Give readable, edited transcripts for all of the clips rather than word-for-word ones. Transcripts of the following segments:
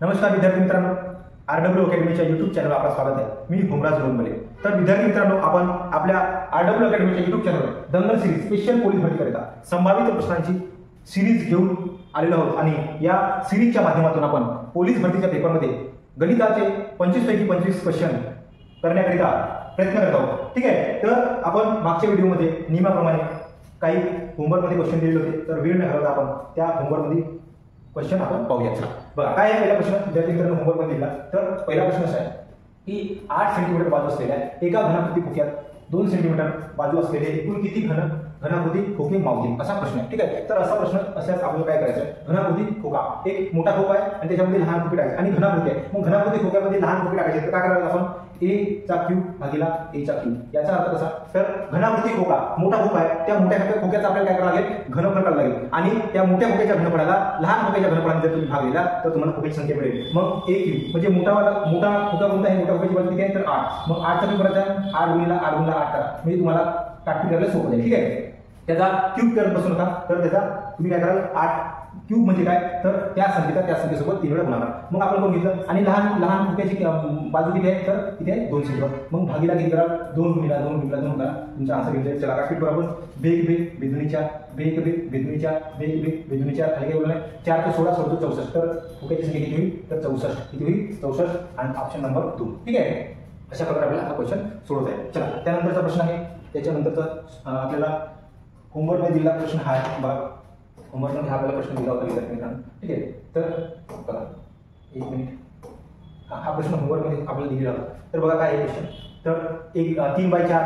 नमस्कार विद्यार्थी मित्रांनो, आरडब्ल्यू अकॅडमीच्या यूट्यूब चॅनलवर आपलं स्वागत आहे. मी होमराज रोंबले. तर विद्यार्थी मित्रांनो, आपण आपल्या आरडब्ल्यू अकॅडमीच्या यूट्यूब चॅनलवर दंगल सिरीज स्पेशल पोलीस भरतीकरिता संभावित प्रश्नांची सिरीज घेऊन आलेलो आहोत आणि या सिरीजच्या माध्यमातून आपण पोलीस भरतीच्या पेपरमध्ये गणिताचे 25 पैकी 25 क्वेश्चन करण्याकरिता प्रयत्न करत आहोत. ठीक आहे. तर आपण मागच्या व्हिडिओमध्ये नियमाप्रमाणे काही होमवर्कमध्ये क्वेश्चन दिलेले होते. तर वेळ न घालवता आपण त्या होमवर्कमध्ये क्वेश्चन आपण पाहूया. बघा काय आहे पहिला प्रश्न विद्यार्थी मित्रांनो होमवर्कमध्ये दिला. तर पहिला प्रश्न असा आहे की 8 सेंटीमीटर बाजू असलेल्या एका घनाकृती खोक्यात 2 सेंटीमीटर बाजू असलेले एकूण किती घनाकृती खोके मावतील असा प्रश्न आहे. ठीक आहे. तर असा प्रश्न असल्यास आपल्याला काय करायचं आहे, घनाकृती खोका एक मोठा खोका आहे आणि त्याच्यामध्ये लहान खोके टाकायचे आणि घनाकृती आहे. मग घनाकृती खोक्यामध्ये लहान खोके टाकायचे तर काय करायचं आपण a चा क्यूब भागिला a चा क्यूब. याचा अर्थ कसा, तर घनाकृती खोका मोठा खोका आहे, त्या मोठ्या खोक्याचा आपल्याला काय करावं लागेल, घनफळ काढावं लागेल आणि त्या मोठ्या खोक्याच्या घनफळाला लहान खोक्याच्या घनफळाने जर तुम्ही भाग दिला तर तुम्हाला खोक्याची संख्या मिळेल. मग a क्यूब म्हणजे मोठा खोका कोणता आहे, मोठ्या खोक्याची बाजू किती आहे तर 8. मग 8 चा क्यूब करायचा आहे 8 गुणिला 8 गुणिला 8 करा म्हणजे तुम्हाला काटपीट करायला सोपं जाईल. ठीक आहे. त्याचा क्यूब करत बसू नका. तर त्याचा तुम्ही काय कराल, 8 क्यूब म्हणजे काय तर त्या संख्येसोबत 3 वेळा गुणाकार. मग आपण कोण घेतलं आणि लहान खोक्याची बाजू किती आहे तर किती आहे 2 सेंटीमीटर. मग भागीला किती करा 2 गुणिला 2 गुणिला 2 करा. तुमचा आन्सर घेतला. चला काटपीट करू आपण. बेग बेदुनीच्या बेग बेदुनीच्या खाली काय बोलणार 4 ते 16 सोडतो 64. तर खोक्याची संख्या किती होईल तर 64. किती होईल 64 आणि ऑप्शन नंबर 2. ठीक आहे. अशा प्रकारे आपल्याला हा क्वेश्चन सोडवता येईल. चला त्यानंतरचा प्रश्न आहे. त्याच्यानंतरचा आपल्याला होमवर्कमध्ये दिलेला प्रश्न हा आहे. बघा होमवर्कमध्ये हा आपल्याला प्रश्न दिला होता विद्यार्थी मित्रांनो. ठीक आहे. तर बघा एक मिनिट, हा प्रश्न होमवर्कमध्ये आपल्याला दिलेला होता. तर बघा काय आहे क्वेश्चन, तर एक 3/4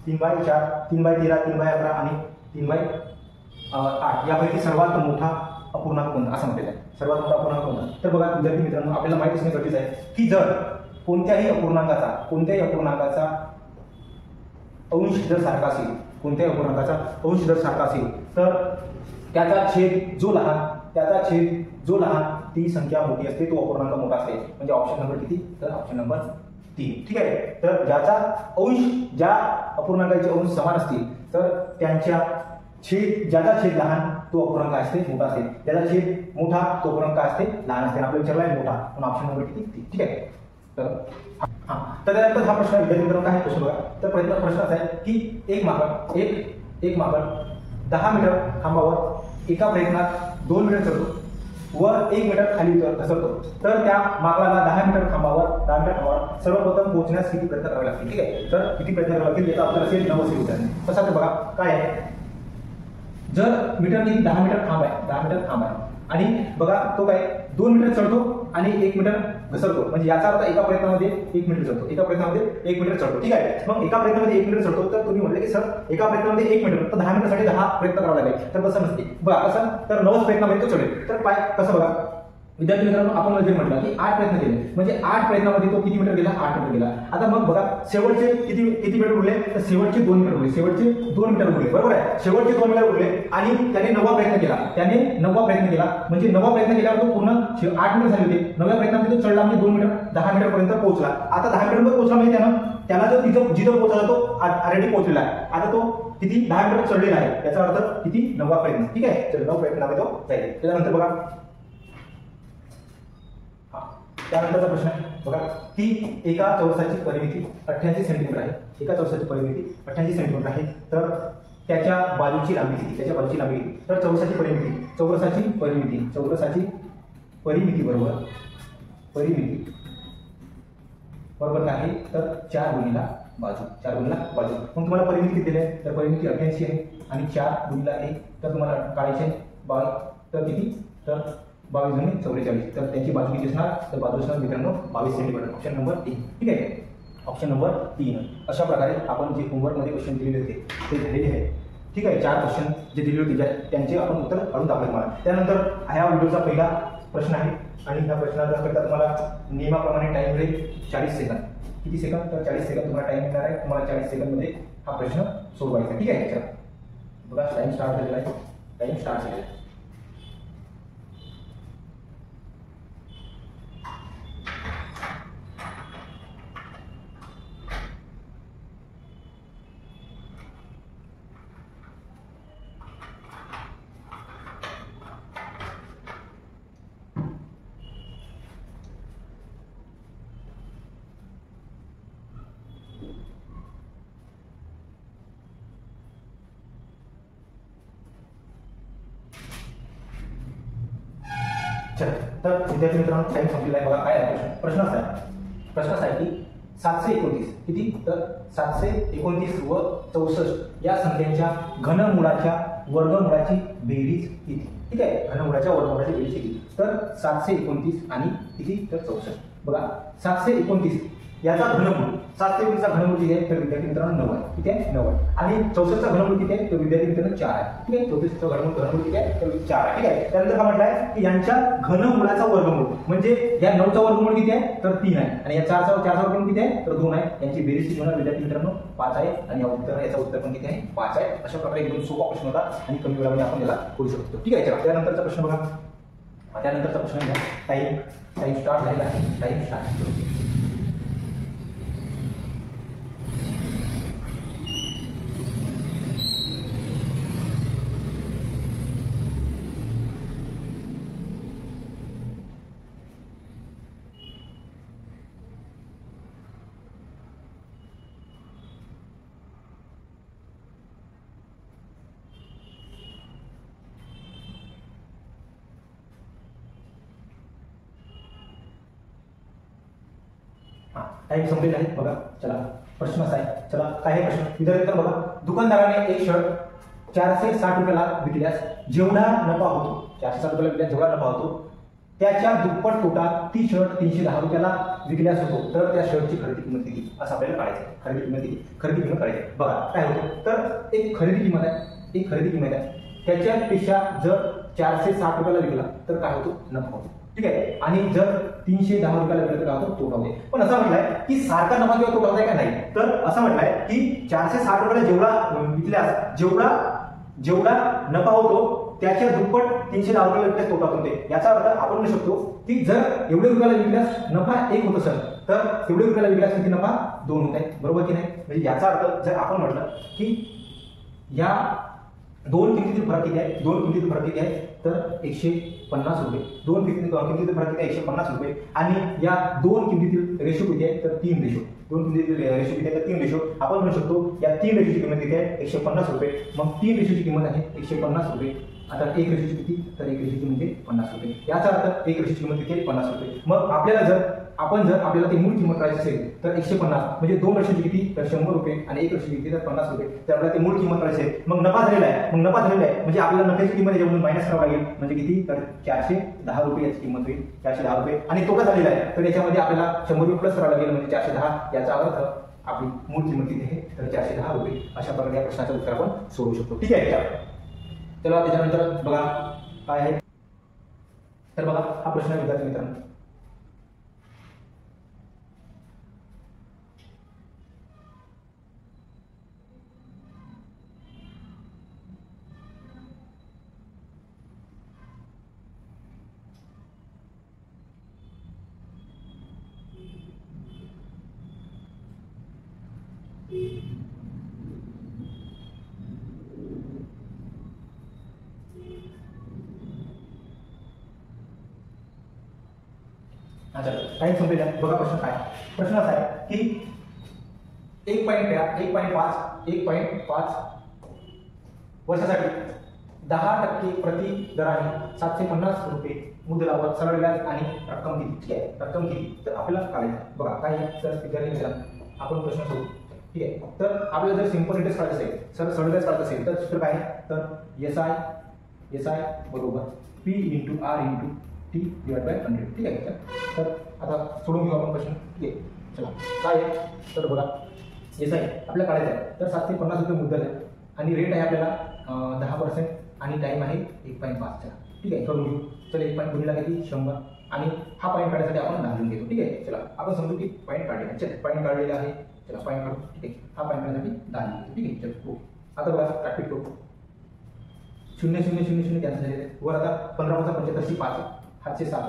3/4 3/13 3/11 आणि 3/8 यापैकी सर्वात मोठा अपूर्णांक कोणता असं म्हटलेलं आहे. सर्वात मोठा अपूर्णांक कोणता. तर बघा विद्यार्थी मित्रांनो, आपल्याला माहिती असणे गरजेचं आहे की जर कोणत्याही अपूर्णांकाचा अंश जर सारखा असेल, कोणत्याही अपूर्णांकाचा अंश जर सारखा असेल तर त्याचा छेद जो लहान ती संख्या मोठी असते, तो अपूर्णांक मोठा असते. म्हणजे ऑप्शन नंबर किती तर ऑप्शन नंबर 3. ठीक आहे. तर ज्या अपूर्णांकाचे अंश समान असतील तर ज्याचा छेद लहान तो अपूर्णांक असते मोठा असते, ज्याचा छेद मोठा तो अपूर्णांक असते लहान असते. आपल्याला विचारला आहे मोठा, पण ऑप्शन नंबर किती 3. ठीक आहे. तर त्यानंतर हा प्रश्न विद्यार्थी मित्रांनो काय प्रश्न बघा. तर प्रश्न असा आहे की एक माकड 10 मीटर खांबावर एका प्रयत्नात 2 मीटर चढतो व 1 मीटर खाली घसरतो. तर त्या माकडाला 10 मीटर खांबावर सर्वप्रथम पोहोचण्यास किती प्रयत्न करावे लागतील. ठीक आहे. तर किती प्रयत्न करावे लागतील याचा आपल्याला असेल 9 असेल विचारणे. तसा तर बघा काय आहे, जर मीटर किती 10 मीटर खांब आहे आणि बघा तो काय 2 मीटर चढतो आणि 1 मीटर घसरतो. म्हणजे याचा अर्थ एका प्रयत्नामध्ये 1 मीटर चढतो, ठीक आहे. मग एका प्रयत्नामध्ये 1 मीटर चढतो तर तुम्ही म्हटले की सर एका प्रयत्नामध्ये 1 मीटर तर 10 मीटरसाठी 10 प्रयत्न करावा लागेल. तर तसं नसते बघा. कसं तर 9 प्रयत्नामध्ये तो चढेल. तर कसं बघा विद्यार्थी मित्रांनो, आपण जे म्हटलं की 8 प्रयत्न केले म्हणजे 8 प्रयत्नामध्ये तो किती मीटर गेला 8 मीटर गेला. आता मग बघा शेवटचे किती मीटर उरले तर शेवटचे 2 मीटर उरले. बरोबर आहे. शेवटचे 2 मीटर उरले आणि त्याने 9वा प्रयत्न केला. म्हणजे 9वा प्रयत्न केल्यावर तो पूर्ण 8 मीटर झाले होते. 9व्या प्रयत्नामध्ये तो चढला म्हणजे 2 मीटर 10 मीटर पर्यंत पोहोचला. आता 10 मीटर पोहोचला म्हणजे त्याला जो जिथं पोहोचला तो ऑलरेडी पोहोचलेला आहे. आता तो किती 10 मीटर चढलेला आहे. याचा अर्थ किती 9वा प्रयत्न. ठीक आहे. तर 9 प्रयत्नामध्ये तो जाईल. त्यानंतर बघा त्यानंतरचा प्रश्न आहे बघा की एका चौरसाची परिमिती 88 सेंटीमीटर आहे. तर त्याच्या बाजूची लांबी किती तर चौरसाची परिमिती बरोबर काय आहे तर 4 गुणिला बाजू. मग तुम्हाला परिमिती किती दिली आहे तर परिमिती 88 आहे आणि 4 गुणिला 1 तर तुम्हाला काढायचे 22. तर किती तर 22 गुणिले 44. तर त्याची बाजू किती असणार तर बाजू असणार मित्रांनो 22 सेंटीमीटर. Option number 3. ठीक आहे. Option number 3. अशा प्रकारे आपण जे होमवर्कमध्ये क्वेश्चन दिलेले होते ते झालेले आहे. ठीक आहे. 4 क्वेश्चन जे दिलेले होते त्यांचे आपण उत्तर काढून दाखवले तुम्हाला. त्यानंतर ह्या व्हिडिओचा पहिला प्रश्न आहे आणि ह्या प्रश्नाचा करता तुम्हाला नियमाप्रमाणे टाइम मिळेल 40 सेकंद. किती सेकंद तर 40 सेकंद तुम्हाला टाइम मिळणार आहे. तुम्हाला 40 सेकंदमध्ये हा प्रश्न सोडवायचा. ठीक आहे. चला बघा टाइम स्टार्ट झालेला आहे. चला, तर विद्यार्थी मित्रांनो टाइम संपलेला आहे. बघा काय आहे प्रश्न असा आहे की 729 किती, तर 729 व 64 या संख्यांच्या घनमुळाच्या वर्गमूळाची बेरीज किती. ठीक आहे, घनमुळाच्या वर्गमूळाची बेरीज किती, तर 729 आणि किती, तर 64. बघा 729 याचा घनमूळ, 729 चा घनमूळ किती आहे, तर विद्यार्थी मित्रांनो 9 आहे. किती आहे, 9 आहे. आणि 64 चा घनमूळ किती आहे, तर विद्यार्थी मित्रांनो 4 आहे. ठीक आहे, 34 चा घनमूळ किती आहे, तर 4 आहे. ठीक आहे, त्यानंतर काय म्हटलंय की यांच्या घनमुळाचा वर्गमूळ म्हणजे या 9 चा वर्गमूळ किती आहे, तर 3 आहे. आणि या 4 चा वर्गमूळ किती आहे, तर 2 आहे. यांची बेरीज किती होणार विद्यार्थी मित्रांनो, 5 आहे. आणि याचा उत्तर पण किती आहे, 5 आहे. अशा प्रकारे एकदम सोपा प्रश्न होता आणि कमी वेळामध्ये आपण याला करू शकतो. ठीक आहे, चला त्यानंतरचा प्रश्न बघा. त्यानंतरचा प्रश्न घ्या. टाइम स्टार्ट झालेला आहे. Time start. टाइम संपलेला आहे. बघा चला प्रश्न असा आहे. चला काय आहे प्रश्न, विद्यार्थी बघा. दुकानदाराने एक शर्ट 460 रुपयाला विकल्यास जेवढा नफा होतो, 460 रुपयाला विकल्यास जेवढा नफा होतो त्याच्या दुप्पट तोटा ती शर्ट 310 रुपयाला विकल्यास होतो, तर त्या शर्टची खरेदी किंमत किती असं आपल्याला काढायचं आहे. खरेदी किंमत किती, खरेदी किंमत काढायची. बघा काय होतं, तर एक खरेदी किंमत आहे, त्याच्यापेक्षा जर 460 रुपयाला विकला तर काय होतो, नफा होतो. ठीक आहे, आणि जर 310 रुपयाला विकला तर काय होतो, तोटा होते. पण असं म्हटलंय की सारखा नफा किंवा तोटा होता का नाही, तर असं म्हटलंय की 460 रुपयाला जेवढा विकल्यास जेवढा नफा होतो त्याच्या दुप्पट 310 रुपयाला विकल्यास तोटा होते. याचा अर्थ आपण म्हणू शकतो की जर एवढे रुपयाला विकल्यास नफा 1 होत असेल तर तेवढे रुपयाला विकल्यास किती नफा 2 होत आहे. बरोबर की नाही, म्हणजे याचा अर्थ जर आपण म्हटलं की या दोन किमतीतील फरक किती आहे, तर 150 रुपये. दोन किमतीतील फरक किती आहे, 150 रुपये. आणि या दोन किमतीतील रेशो किती आहे, तर 3 रेशो. दोन किमतीतील रेशो किती आहे, तर 3 रेशो. आपण म्हणू शकतो या 3 रेशोची किंमत किती आहे, 150 रुपये. मग 3 रेशोची किंमत आहे 150 रुपये. आता 1 रेशोची किती, तर 1 रेशोची म्हणजे 50 रुपये. याचा अर्थ 1 रेशोची किंमत किती आहे, 50 रुपये. मग आपल्याला जर आपल्याला ती मूळ किंमत करायची असेल तर 150 म्हणजे 2 रेशोची किती, तर 100 रुपये. आणि 1 रेशोची किती, तर 50 रुपये. तर आपल्याला ती मूळ किंमत करायची आहे. मग नफा झालेला आहे म्हणजे आपल्याला नफ्याची किंमत याच्यामधून मायनस करावं लागेल. म्हणजे किती, तर 410 रुपये याची किंमत होईल, 410 रुपये. आणि तोटा झालेला आहे तर याच्यामध्ये आपल्याला 100 रुपये प्लस करावं लागेल, म्हणजे 410. याचा अर्थ आपली मूळ किंमत किती आहे, तर 410 रुपये. अशा प्रकारे या प्रश्नाचं उत्तर आपण सोडवू शकतो. ठीक आहे, चला त्याच्यानंतर बघा काय आहे. तर बघा हा प्रश्न आहे विद्यार्थी मित्रांनो. अच्छा, टाइम संपलेला आहे. बघा प्रश्न काय, प्रश्न असा आहे की 1.5 वर्षासाठी 10% प्रति दराने 750 रुपये मुद्दलावर सरळ व्याज आणि रक्कम किती. ठीक आहे, रक्कम किती, तर आपल्याला काढायचं. बघा काय आहे, तर विद्यार्थी मित्रांनो आपण प्रश्न सोडू. ठीक आहे, तर आपल्याला जर सिंपल इंटरेस्ट काढायचं असेल, सरळ व्याज काढायचं असेल तर सूत्र काय आहे, तर एसआय बरोबर P × R × T / 100. ठीक आहे, तर आता सोडून घेऊ आपण प्रश्न. ठीक आहे, चला काय आहे, तर बघा एसआय आपल्याला काढायचं आहे. तर 750 रुपये मुद्दल आहे आणि रेट आहे आपल्याला 10% आणि टाइम आहे 1.5. ठीक आहे, करून घेऊ. चला 1 पॉईंट गुणिला किती, 100. आणि हा पॉईंट काढण्यासाठी आपण दाखवून घेतो. ठीक आहे, चला आपण समजू की पॉईंट काढले. चला पॉईंट काढलेला आहे, चला पॉईंट काढू. ठीक आहे, हा पॉईंट काढण्यासाठी दाखवून घेतो. ठीक आहे, चला आता बघा प्रॅक्टिस करू. 0 0 0 0 कॅन्सल झालेले वर. आता 15 × 75 5 हातचे 7.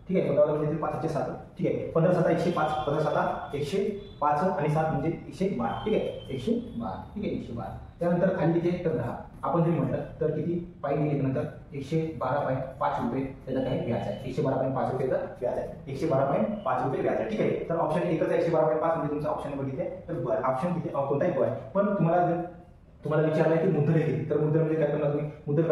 ठीक आहे, 15 म्हणजे 5 हातचे 7. ठीक आहे, 15 7 105, 15 7 105 आणि 7 म्हणजे 112. ठीक आहे, 112. ठीक आहे, 112. त्यानंतर खाली किती आहे, तर 10. आपण जरी म्हटलं तर किती पाय गेल्यानंतर 112.5 रुपये त्याचा काही व्याज आहे. 112.5 रुपये व्याज आहे. 112.5 रुपये व्याज आहे. ठीक आहे, तर ऑप्शन एकच आहे 112.5 म्हणजे तुमचा ऑप्शन नंबर किती आहे, तर ऑप्शन किती, कोणताही आहे. पण तुम्हाला विचारलं की मुद्दल किती, तर मुद्दल म्हणजे काय करणार तुम्ही, मुद्दल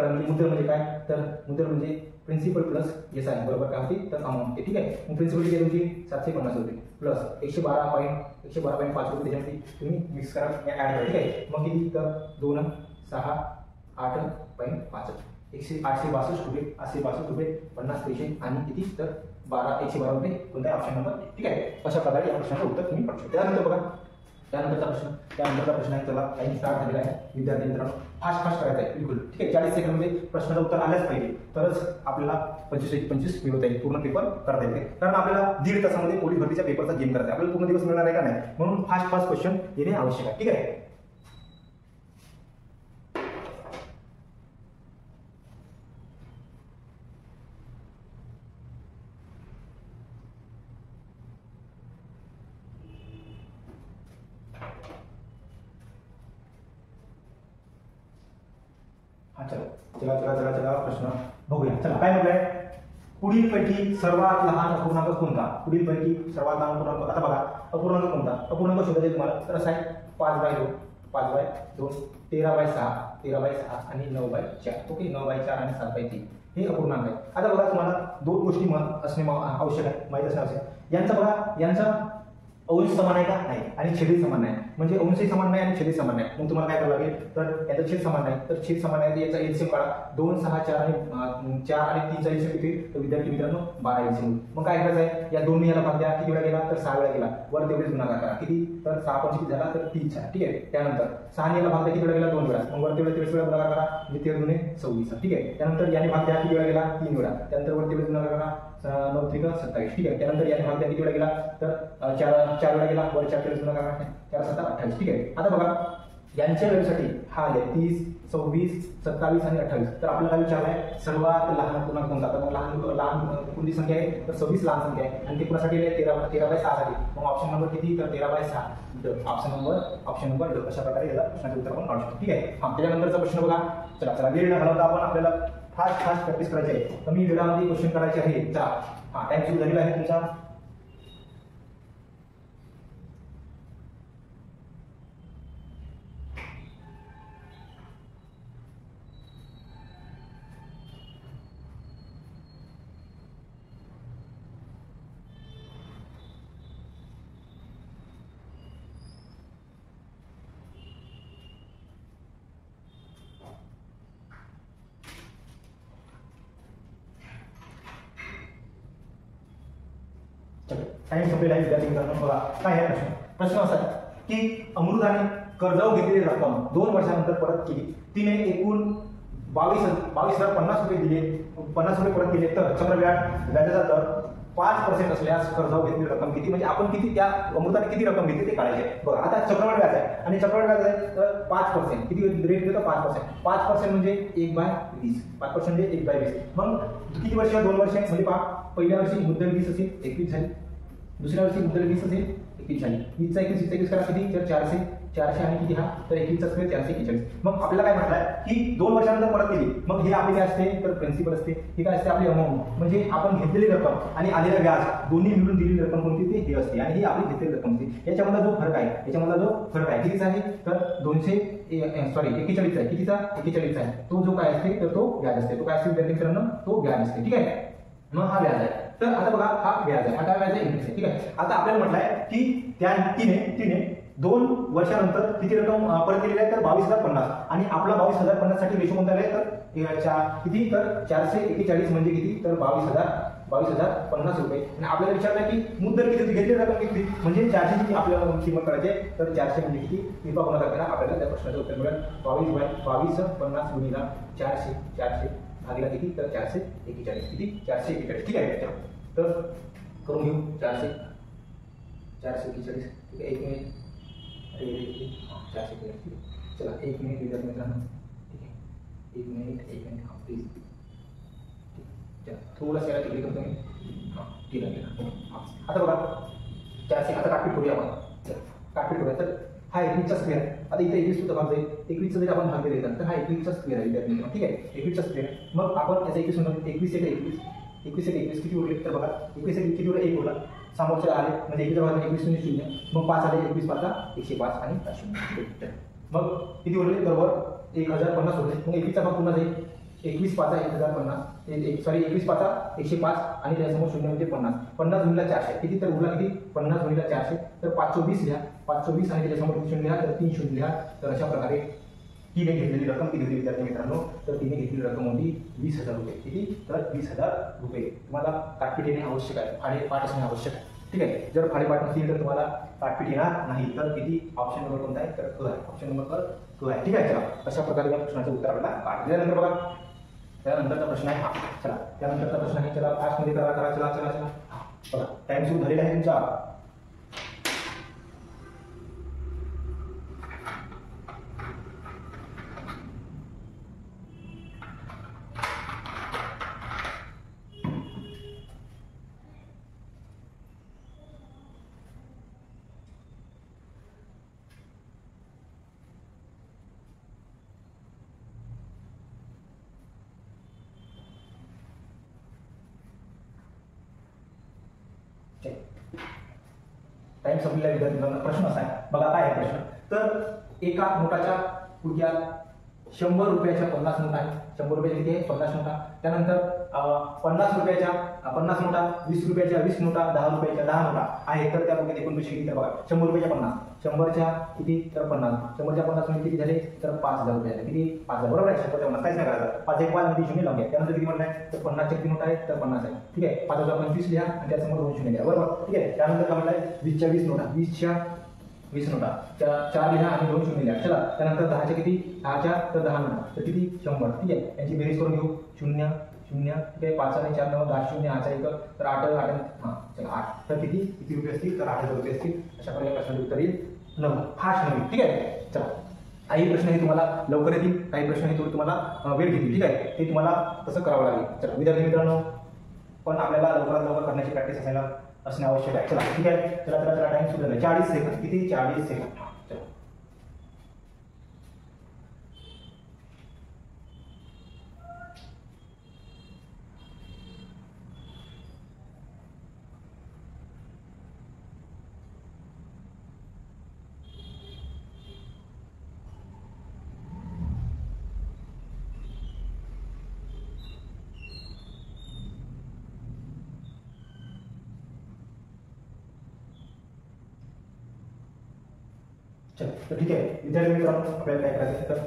म्हणजे काय, तर मुद्दल म्हणजे प्रिन्सिपल प्लस एस आहे बरोबर काय होते तर अमाऊंट आहे. ठीक आहे. मग प्रिन्सिपल किती तुमची 750 रुपये प्लस 112.5 रुपये त्याच्यामध्ये तुम्ही मिक्स करा ॲड करा. ठीक आहे. मग किती तर 2 6 8.5 862 रुपये 862 रुपये 50 पैसे आणि किती तर 112 रुपये कोणता ऑप्शन नंबर. ठीक आहे. अशा प्रकारे या प्रश्नाचं उत्तर तुम्ही पडू शकता. त्यानंतर बघा त्यानंतरचा प्रश्न आहे. त्याला टाइम स्टार्ट झालेला आहे. विद्यार्थी मित्रांनो फास्ट करायचा आहे बिलकुल. ठीक आहे. 40 सेकंडमध्ये प्रश्नाचं उत्तर आल्याच पाहिजे तरच आपल्याला 25 मिळवता येईल पूर्ण पेपर करता येते. कारण आपल्याला 1.5 तासामध्ये पोलीस भरतीच्या पेपरचा गेम करायचा आहे. आपल्याला पूर्ण दिवस मिळणार आहे का नाही म्हणून फास्ट क्वेश्चन येणे आवश्यक आहे. ठीक आहे. चला प्रश्न बघूया. चला काय म्हटलंय पुढीलपैकी सर्वात लहान अपूर्णांक कोणता. पुढीलपैकी सर्वात लहान अपूर्णांक आता बघा अपूर्णांक कोणता. अपूर्णांक शोधायचे तुम्हाला तर असं आहे 5/2 5/2 13/6 13/6 आणि 9/4. ओके 9/4 आणि 7/3 हे अपूर्णांक आहे. आता बघा तुम्हाला दोन गोष्टी असणे आवश्यक आहे माहिती असणे आवश्यक आहे. यांचा बघा यांचा अंश समान आहे का नाही आणि छेदी समान नाही. म्हणजे अंशही समान नाही आणि छेदी समान नाही. मग तुम्हाला काय करावं लागेल तर याचा छेद समान नाही तर छेद समान आहे तर याचा एलसीएम काढा. 2 6 4 आणि 4 आणि 3 चा एलसीएम किती तर विद्यार्थी मित्रांनो 12 एलसीएम. मग काय करायचं आहे या दोन्ही याला भाग द्या. किती वेळा गेला तर 6 वेळा गेला. वर तेवढेच गुणाकार करा. किती तर 6 पण किती झाला तर 30 झाला. ठीक आहे. त्यानंतर 6 ने याला भाग द्या. किती वेळा गेला 2 वेळा. मग वर तेवढे 23 वेळा गुणाकार करा म्हणजे 13 दुणे 26. ठीक आहे. त्यानंतर याने भाग द्या. किती वेळा गेला 3 वेळा. त्यानंतर वर तेवढेच गुणाकार करा 9 त्रिक 27. ठीक आहे. त्यानंतर याने भाग द्या. किती वेळा गेला तर 4 वेळा गेला. वर 4 तेवढेच गुणाकार करा 4 7 28. ठीक आहे. आता बघा यांच्या वेळेसाठी हा आहे 30 26 27 आणि 28. तर आपल्याला काय विचारलं आहे सर्वात लहान पूर्णांक कोणता. तर मग लहान कोणती संख्या आहे तर 26 लहान संख्या आहे आणि ते कुणासाठी आहे 13/6 साठी. मग ऑप्शन नंबर किती तर 13/6 ऑप्शन नंबर ड. अशा प्रकारे याला प्रश्नाचे उत्तर आपण काढू शकतो. ठीक आहे. त्याच्यानंतरचा प्रश्न बघा. चला वेळ न घालवता आपण आपल्याला फास्ट प्रॅक्टिस करायची आहे. तर मी वेळामध्ये क्वेश्चन करायचे आहे. चला टाइम सुरू झालेला आहे तुमचा. टाइम संपलेला आहे विद्यार्थी मित्रांनो. बघा काय आहे प्रश्न असा आहे की अमृताने कर्जावर घेतलेली रक्कम 2 वर्षानंतर परत केली. तिने एकूण 22,050 रुपये दिले 50 रुपये परत केले तर व्याजाचा दर 5% असल्यास कर्जावर घेतलेली रक्कम किती. म्हणजे आपण किती त्या अमृताने किती रक्कम घेतली ते काढायचे. बघा आता चक्रवाढ व्याज आहे आणि चक्रवाढ व्याज आहे तर 5% किती रेट घेतो 5%. 5% म्हणजे 1/20. 5% म्हणजे 1/20. मग किती वर्ष 2 वर्ष म्हणजे पहिल्या वर्षी मुद्दल 20 असेल 21 झाली. दुसऱ्या वर्षी मुद्दल 20 असेल 21 झाली. 20चा 21 करा किती तर 400 आणि किती हा तर 21चा स्क्वेअर 441. मग आपल्याला काय म्हटलंय की 2 वर्षानंतर परत केली. मग हे आपले काय असते तर प्रिन्सिपल असते. हे काय असते आपली अमाऊंट म्हणजे आपण घेतलेली रक्कम आणि आलेलं व्याज दोन्ही मिळून दिलेली रक्कम कोणती ते हे असते आणि ही आपली घेतलेली रक्कम असते. याच्यामधला जो फरक आहे कितीचा आहे तर 41 आहे. कितीचा 41 आहे. तो जो काय असते तर तो व्याज असते. तो काय असते विद्यार्थी मित्रांनो तो व्याज असते. ठीक आहे. मग हा व्याज आहे. तर आता बघा हा व्याज आहे. हा काय व्याज आहे इंटरेस्ट आहे. ठीक आहे. आता आपल्याला म्हटलंय की तिने 2 वर्षानंतर किती रक्कम परत केलेली आहे तर 22,050 आणि आपला 22,050 साठी रेशो कोणता आहे तर किती तर 441 म्हणजे किती तर 22,050 रुपये. आणि आपल्याला विचारलं की मुद्दल किती घेतली रक्कम किती म्हणजे 400 ची आपल्याला किंमत करायची तर 400 म्हणजे किती किंवा गुणाकार करा आपल्याला त्या प्रश्नाचं उत्तर मिळेल 22/50 गुणिले 400 भागीला किती तर 441 किती 441. ठीक आहे. तर करून घेऊ 441. ठीक आहे. 1 मिनिट 441. चला 1 मिनिट विद्यार्थी मित्रांनो. ठीक आहे 1 मिनिट हा प्लीज. चला थोडंसं याला तिकडे करतो मी. हां ठीक आहे. आता बघा 400 आता काटपीट करूया आपण. काटपीट करूया तर हा 21चा स्क्वेअर. आता इथे 21 सुद्धा भाग जाईल. 21चा जर आपण भाग दिला तर हा 21चा स्क्वेअर आहे विद्यार्थी मित्रांनो. ठीक आहे 21चा स्क्वेअर. मग आपण याचा 21 म्हणतो 21 किती उरले तर बघा 21 किती उरले 1 उरला. समोरचे आले म्हणजे 21 भाग 21 0 मग 5 आले 21 5 105 आणि 0. मग किती उरले बरोबर 1050 उरले. मग 21चा भाग पुन्हा जाईल 21 पाचा 1050, सॉरी 21 पाचा 105 आणि त्यासमोर 0 म्हणजे 50. 50 गुणिले 400 किती, तर उरला किती 50 गुणिले 400, तर 520 लिहा. 520 आणि त्याच्यासमोर 0 लिहा, तर 3 शून्य लिहा. तर अशा प्रकारे तिने घेतलेली रक्कम किती होती विद्यार्थी मित्रांनो, तर तिने घेतलेली रक्कम होती 20,000 रुपये. किती, तर 20,000 रुपये. तुम्हाला काटपीट येणे आवश्यक आहे, फाडेपाठ असणे आवश्यक आहे. ठीक आहे. जर फाडेपाठ नसेल तर तुम्हाला काटपीट येणार नाही. तर किती, ऑप्शन नंबर कोणता आहे, तर क आहे. ऑप्शन नंबर क आहे. ठीक आहे. चला, अशा प्रकारे या प्रश्नाचं उत्तर आपल्याला काढ. त्यानंतर बघा, त्यानंतरचा प्रश्न आहे हा. चला, त्यानंतरचा प्रश्न आहे, चला फास्टमध्ये करा. चला चला चला. बघा, टाइम सुरू झालेला आहे तुमचा. टाइम संपलेला विद्यार्थ्यांना प्रश्न असा आहे. बघा काय आहे प्रश्न, तर एका नोटाच्या पुढ्यात 100 रुपयाच्या 50 नोटा आहे. 100 रुपयाच्या किती आहे, 50 नोटा. त्यानंतर 50 रुपयाच्या 50 नोटा, 20 रुपयाच्या 20 नोटा, 10 रुपयाच्या 10 नोटा आहेत. तर त्या पुढे एकूण पैसे किती, तर बघा 100 रुपयाच्या 50, 100च्या किती, तर 50, 100च्या 50 म्हणजे किती झाले, तर 5,000 रुपये झाले. किती, 5,000. बरोबर आहे. 100च्या 50 काहीच नाही करायचं. 5 एक 5 मध्ये 0 लावून घ्या. त्यानंतर किती म्हणताय, तर 50च्या किती नोटा आहेत, तर 50 आहे. ठीक आहे. 5,025 लिहा आणि त्यासमोर 2 शून्य लिहा. बरोबर. ठीक आहे. त्यानंतर काय म्हणताय, 20च्या 20 नोटा, 20च्या 20 नोटा, 4 लिहा आणि 2 शून्य लिहा. चला, त्यानंतर 10च्या किती, 10च्या तर 10 नोटा, तर किती, 100. ठीक आहे. यांची बेरीज करून घेऊ. 0 0, ठीक आहे. 5 आणि 4 9 10 0, 8 1, तर 8 हां, चला 8. तर किती रुपये असतील, तर 8,000 रुपये असतील. अशा प्रकारे प्रश्नाचे उत्तर येईल 9. फास्ट 9. ठीक आहे. चला, काही प्रश्न हे तुम्हाला लवकर येतील, काही प्रश्न हे तुम्हाला वेळ घेतील. ठीक आहे. ते तुम्हाला तसं करावं लागेल. चला विद्यार्थी मित्रांनो, पण आपल्याला लवकरात लवकर करण्याची प्रॅक्टिस असणे आवश्यक आहे. चला, ठीक आहे. चला चला चला, टाइम सुरू झाला. 40 सेकंद. किती, 40 सेकंद. चला, तर ठीक आहे. विद्यार्थी मित्रांनो, आपल्याला काय करायचं तर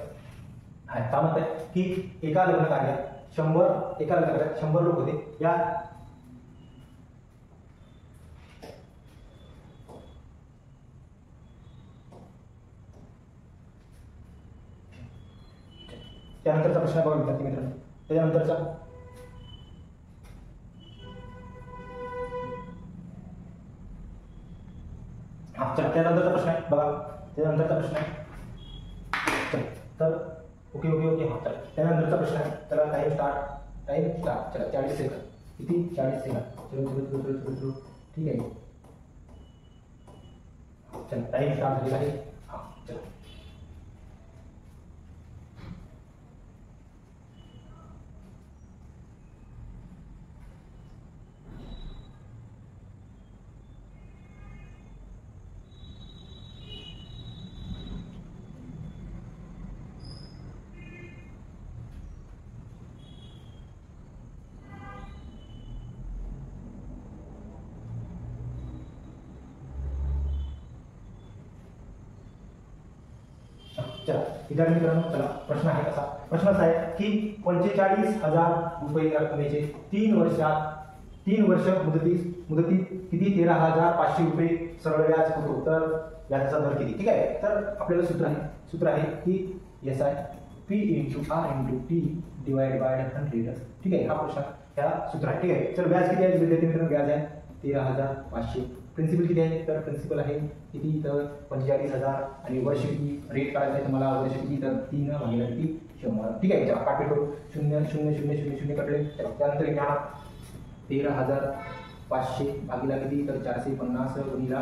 काय म्हणतात की एका लग्न कार्यात 100 लोक होते. या त्यानंतरचा प्रश्न बघा विद्यार्थी मित्रांनो. त्यानंतरचा त्यानंतरचा प्रश्न आहे बघा. त्यानंतरचा प्रश्न आहे, तर ओके ओके ओके. हा, चला त्यानंतरचा प्रश्न आहे. चला, टाइम स्टार्ट. चला 40 सेकंद. किती, 40 सेकंद. चलो. ठीक आहे. चला, टाइम स्टार्ट झालेला आहे. हा, चला. चला विद्यार्थी मित्रांनो, चला प्रश्न आहे कसा. प्रश्न असा आहे की 45,000 रुपये रकमेचे 3 वर्ष मुदतीत किती 13,500 रुपये सरळ व्याज होतो, तर व्याजाचा दर किती. ठीक आहे. तर आपल्याला सूत्र आहे की SI P × R × T divide by 100. ठीक आहे. हा प्रश्न ह्या सूत्र आहे. ठीक आहे. तर व्याज किती आहे विद्यार्थी मित्रांनो, व्याज आहे 13,500. प्रिन्सिपल किती आहे, तर प्रिन्सिपल आहे किती, तर 45,000 आणि वर्ष किती, रेट काढायचा आहे तुम्हाला. वर्ष किती, तर 3 भागिले किती, 100. ठीक आहे. चला, काटपीट करू. 0 0 0 0 0 कटले. त्यानंतर घ्या 13,500 भागिला किती, तर 450 गुणिला